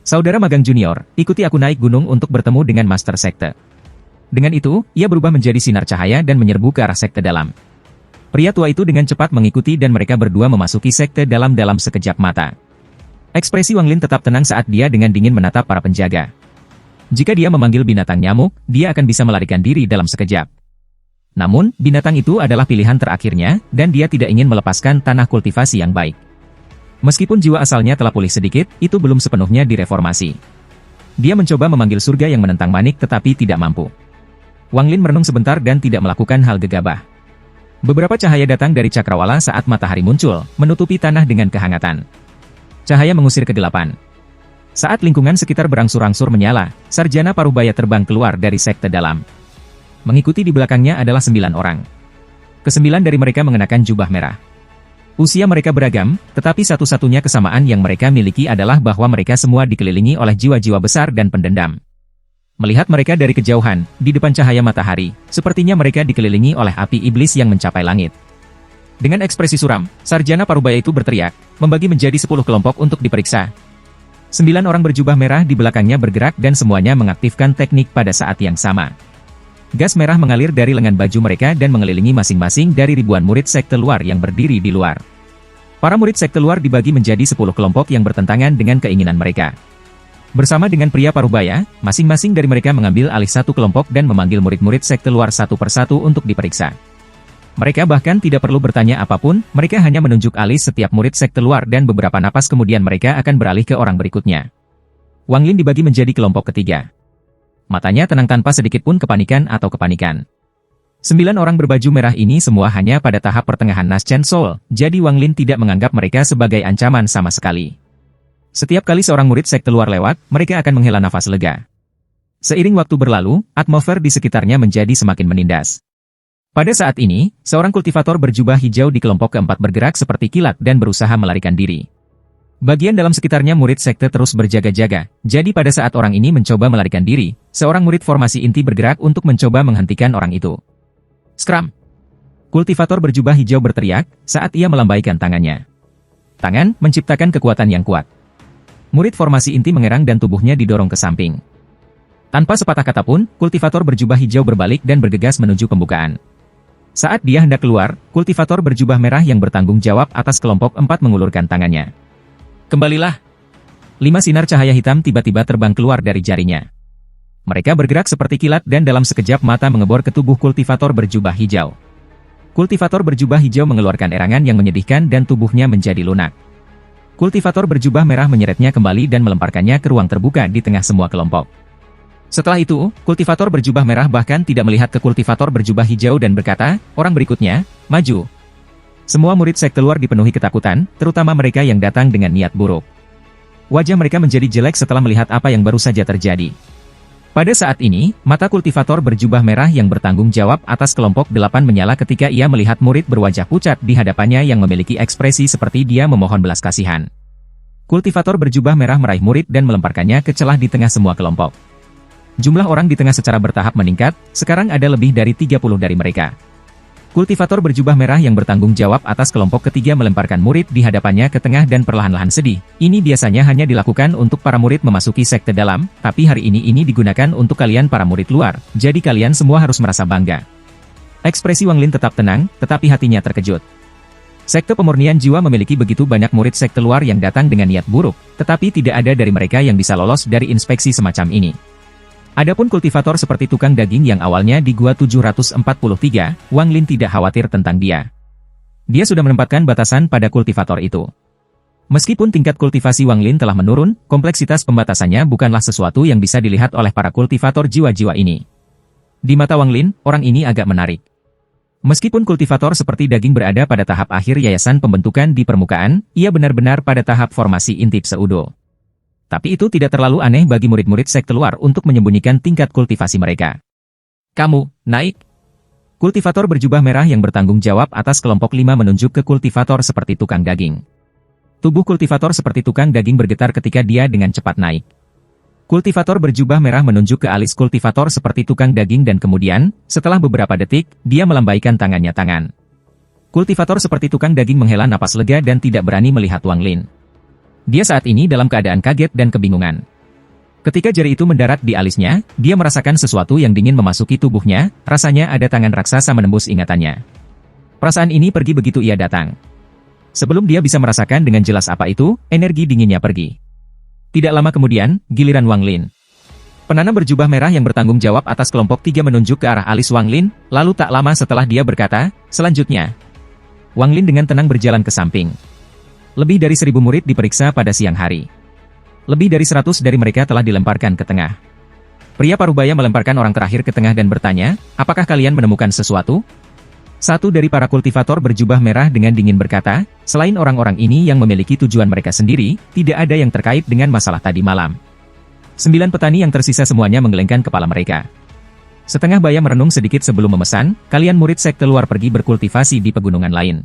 Saudara magang junior, ikuti aku naik gunung untuk bertemu dengan master sekte." Dengan itu, ia berubah menjadi sinar cahaya dan menyerbu ke arah sekte dalam. Pria tua itu dengan cepat mengikuti dan mereka berdua memasuki sekte dalam sekejap mata. Ekspresi Wang Lin tetap tenang saat dia dengan dingin menatap para penjaga. Jika dia memanggil binatang nyamuk, dia akan bisa melarikan diri dalam sekejap. Namun, binatang itu adalah pilihan terakhirnya, dan dia tidak ingin melepaskan tanah kultivasi yang baik. Meskipun jiwa asalnya telah pulih sedikit, itu belum sepenuhnya direformasi. Dia mencoba memanggil surga yang menentang manik tetapi tidak mampu. Wang Lin merenung sebentar dan tidak melakukan hal gegabah. Beberapa cahaya datang dari cakrawala saat matahari muncul, menutupi tanah dengan kehangatan. Cahaya mengusir kegelapan. Saat lingkungan sekitar berangsur-angsur menyala, sarjana parubaya terbang keluar dari sekte dalam. Mengikuti di belakangnya adalah 9 orang. Kesembilan dari mereka mengenakan jubah merah. Usia mereka beragam, tetapi satu-satunya kesamaan yang mereka miliki adalah bahwa mereka semua dikelilingi oleh jiwa-jiwa besar dan pendendam. Melihat mereka dari kejauhan, di depan cahaya matahari, sepertinya mereka dikelilingi oleh api iblis yang mencapai langit. Dengan ekspresi suram, sarjana parubaya itu berteriak, membagi menjadi 10 kelompok untuk diperiksa. 9 orang berjubah merah di belakangnya bergerak dan semuanya mengaktifkan teknik pada saat yang sama. Gas merah mengalir dari lengan baju mereka dan mengelilingi masing-masing dari ribuan murid sekte luar yang berdiri di luar. Para murid sekte luar dibagi menjadi 10 kelompok yang bertentangan dengan keinginan mereka. Bersama dengan pria parubaya, masing-masing dari mereka mengambil alih satu kelompok dan memanggil murid-murid sekte luar satu persatu untuk diperiksa. Mereka bahkan tidak perlu bertanya apapun, mereka hanya menunjuk alis setiap murid sekte luar dan beberapa napas kemudian mereka akan beralih ke orang berikutnya. Wang Lin dibagi menjadi kelompok ketiga. Matanya tenang tanpa sedikit pun kepanikan. 9 orang berbaju merah ini semua hanya pada tahap pertengahan Naschen Soul, jadi Wang Lin tidak menganggap mereka sebagai ancaman sama sekali. Setiap kali seorang murid sekte luar lewat, mereka akan menghela nafas lega. Seiring waktu berlalu, atmosfer di sekitarnya menjadi semakin menindas. Pada saat ini, seorang kultivator berjubah hijau di kelompok keempat bergerak seperti kilat dan berusaha melarikan diri. Bagian dalam sekitarnya murid sekte terus berjaga-jaga, jadi pada saat orang ini mencoba melarikan diri, seorang murid formasi inti bergerak untuk mencoba menghentikan orang itu. Skram! Kultivator berjubah hijau berteriak, saat ia melambaikan tangannya. Tangan menciptakan kekuatan yang kuat. Murid formasi inti mengerang dan tubuhnya didorong ke samping. Tanpa sepatah kata pun, kultivator berjubah hijau berbalik dan bergegas menuju pembukaan. Saat dia hendak keluar, kultivator berjubah merah yang bertanggung jawab atas kelompok 4 mengulurkan tangannya. Kembalilah! 5 sinar cahaya hitam tiba-tiba terbang keluar dari jarinya. Mereka bergerak seperti kilat dan dalam sekejap mata mengebor ke tubuh kultivator berjubah hijau. Kultivator berjubah hijau mengeluarkan erangan yang menyedihkan dan tubuhnya menjadi lunak. Kultivator berjubah merah menyeretnya kembali dan melemparkannya ke ruang terbuka di tengah semua kelompok. Setelah itu, kultivator berjubah merah bahkan tidak melihat ke kultivator berjubah hijau dan berkata, "Orang berikutnya, maju." Semua murid sekte luar dipenuhi ketakutan, terutama mereka yang datang dengan niat buruk. Wajah mereka menjadi jelek setelah melihat apa yang baru saja terjadi. Pada saat ini, mata kultivator berjubah merah yang bertanggung jawab atas kelompok 8 menyala ketika ia melihat murid berwajah pucat di hadapannya yang memiliki ekspresi seperti dia memohon belas kasihan. Kultivator berjubah merah meraih murid dan melemparkannya ke celah di tengah semua kelompok. Jumlah orang di tengah secara bertahap meningkat, sekarang ada lebih dari 30 dari mereka. Kultivator berjubah merah yang bertanggung jawab atas kelompok ketiga melemparkan murid di hadapannya ke tengah dan perlahan-lahan sedih. Ini biasanya hanya dilakukan untuk para murid memasuki sekte dalam, tapi hari ini digunakan untuk kalian para murid luar, jadi kalian semua harus merasa bangga. Ekspresi Wang Lin tetap tenang, tetapi hatinya terkejut. Sekte pemurnian jiwa memiliki begitu banyak murid sekte luar yang datang dengan niat buruk, tetapi tidak ada dari mereka yang bisa lolos dari inspeksi semacam ini. Adapun kultivator seperti tukang daging yang awalnya di Gua 743, Wang Lin tidak khawatir tentang dia. Dia sudah menempatkan batasan pada kultivator itu. Meskipun tingkat kultivasi Wang Lin telah menurun, kompleksitas pembatasannya bukanlah sesuatu yang bisa dilihat oleh para kultivator jiwa-jiwa ini. Di mata Wang Lin, orang ini agak menarik. Meskipun kultivator seperti daging berada pada tahap akhir yayasan pembentukan di permukaan, ia benar-benar pada tahap formasi intip pseudo. Tapi itu tidak terlalu aneh bagi murid-murid sekte luar untuk menyembunyikan tingkat kultivasi mereka. "Kamu, naik." Kultivator berjubah merah yang bertanggung jawab atas kelompok 5 menunjuk ke kultivator seperti tukang daging. Tubuh kultivator seperti tukang daging bergetar ketika dia dengan cepat naik. Kultivator berjubah merah menunjuk ke alis kultivator seperti tukang daging dan kemudian, setelah beberapa detik, dia melambaikan tangan. Kultivator seperti tukang daging menghela napas lega dan tidak berani melihat Wang Lin. Dia saat ini dalam keadaan kaget dan kebingungan. Ketika jari itu mendarat di alisnya, dia merasakan sesuatu yang dingin memasuki tubuhnya, rasanya ada tangan raksasa menembus ingatannya. Perasaan ini pergi begitu ia datang. Sebelum dia bisa merasakan dengan jelas apa itu, energi dinginnya pergi. Tidak lama kemudian, giliran Wang Lin. Penanam berjubah merah yang bertanggung jawab atas kelompok 3 menunjuk ke arah alis Wang Lin, lalu tak lama setelah dia berkata, "Selanjutnya." Wang Lin dengan tenang berjalan ke samping. Lebih dari 1.000 murid diperiksa pada siang hari. Lebih dari 100 dari mereka telah dilemparkan ke tengah. Pria parubaya melemparkan orang terakhir ke tengah dan bertanya, "Apakah kalian menemukan sesuatu?" Satu dari para kultivator berjubah merah dengan dingin berkata, "Selain orang-orang ini yang memiliki tujuan mereka sendiri, tidak ada yang terkait dengan masalah tadi malam." 9 petani yang tersisa semuanya menggelengkan kepala mereka. Setengah baya merenung sedikit sebelum memesan, "Kalian murid sekte luar pergi berkultivasi di pegunungan lain.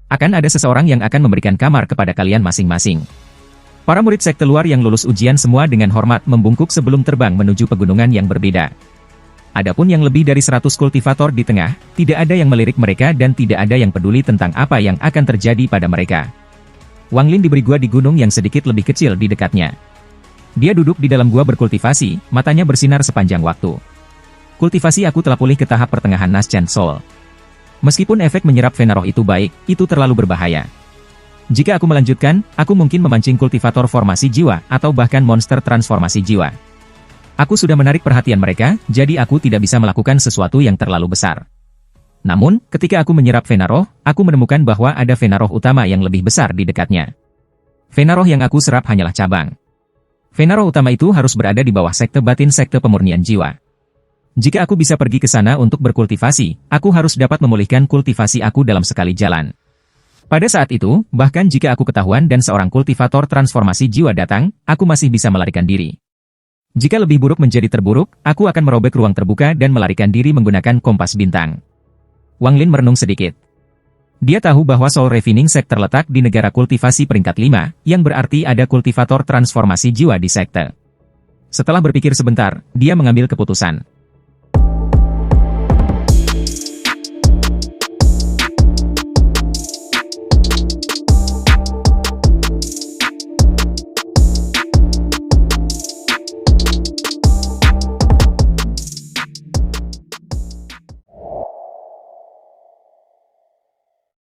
Akan ada seseorang yang akan memberikan kamar kepada kalian masing-masing." Para murid sekte luar yang lulus ujian semua dengan hormat membungkuk sebelum terbang menuju pegunungan yang berbeda. Adapun yang lebih dari 100 kultivator di tengah, tidak ada yang melirik mereka dan tidak ada yang peduli tentang apa yang akan terjadi pada mereka. Wang Lin diberi gua di gunung yang sedikit lebih kecil di dekatnya. Dia duduk di dalam gua berkultivasi, matanya bersinar sepanjang waktu. "Kultivasi aku telah pulih ke tahap pertengahan Naschen Soul. Meskipun efek menyerap Venaroh itu baik, itu terlalu berbahaya. Jika aku melanjutkan, aku mungkin memancing kultivator formasi jiwa, atau bahkan monster transformasi jiwa. Aku sudah menarik perhatian mereka, jadi aku tidak bisa melakukan sesuatu yang terlalu besar. Namun, ketika aku menyerap Venaroh, aku menemukan bahwa ada Venaroh utama yang lebih besar di dekatnya. Venaroh yang aku serap hanyalah cabang. Venaroh utama itu harus berada di bawah sekte batin sekte pemurnian jiwa. Jika aku bisa pergi ke sana untuk berkultivasi, aku harus dapat memulihkan kultivasi aku dalam sekali jalan. Pada saat itu, bahkan jika aku ketahuan dan seorang kultivator transformasi jiwa datang, aku masih bisa melarikan diri. Jika lebih buruk menjadi terburuk, aku akan merobek ruang terbuka dan melarikan diri menggunakan kompas bintang." Wang Lin merenung sedikit. Dia tahu bahwa Soul Refining Sect terletak di negara kultivasi peringkat 5, yang berarti ada kultivator transformasi jiwa di sekte. Setelah berpikir sebentar, dia mengambil keputusan.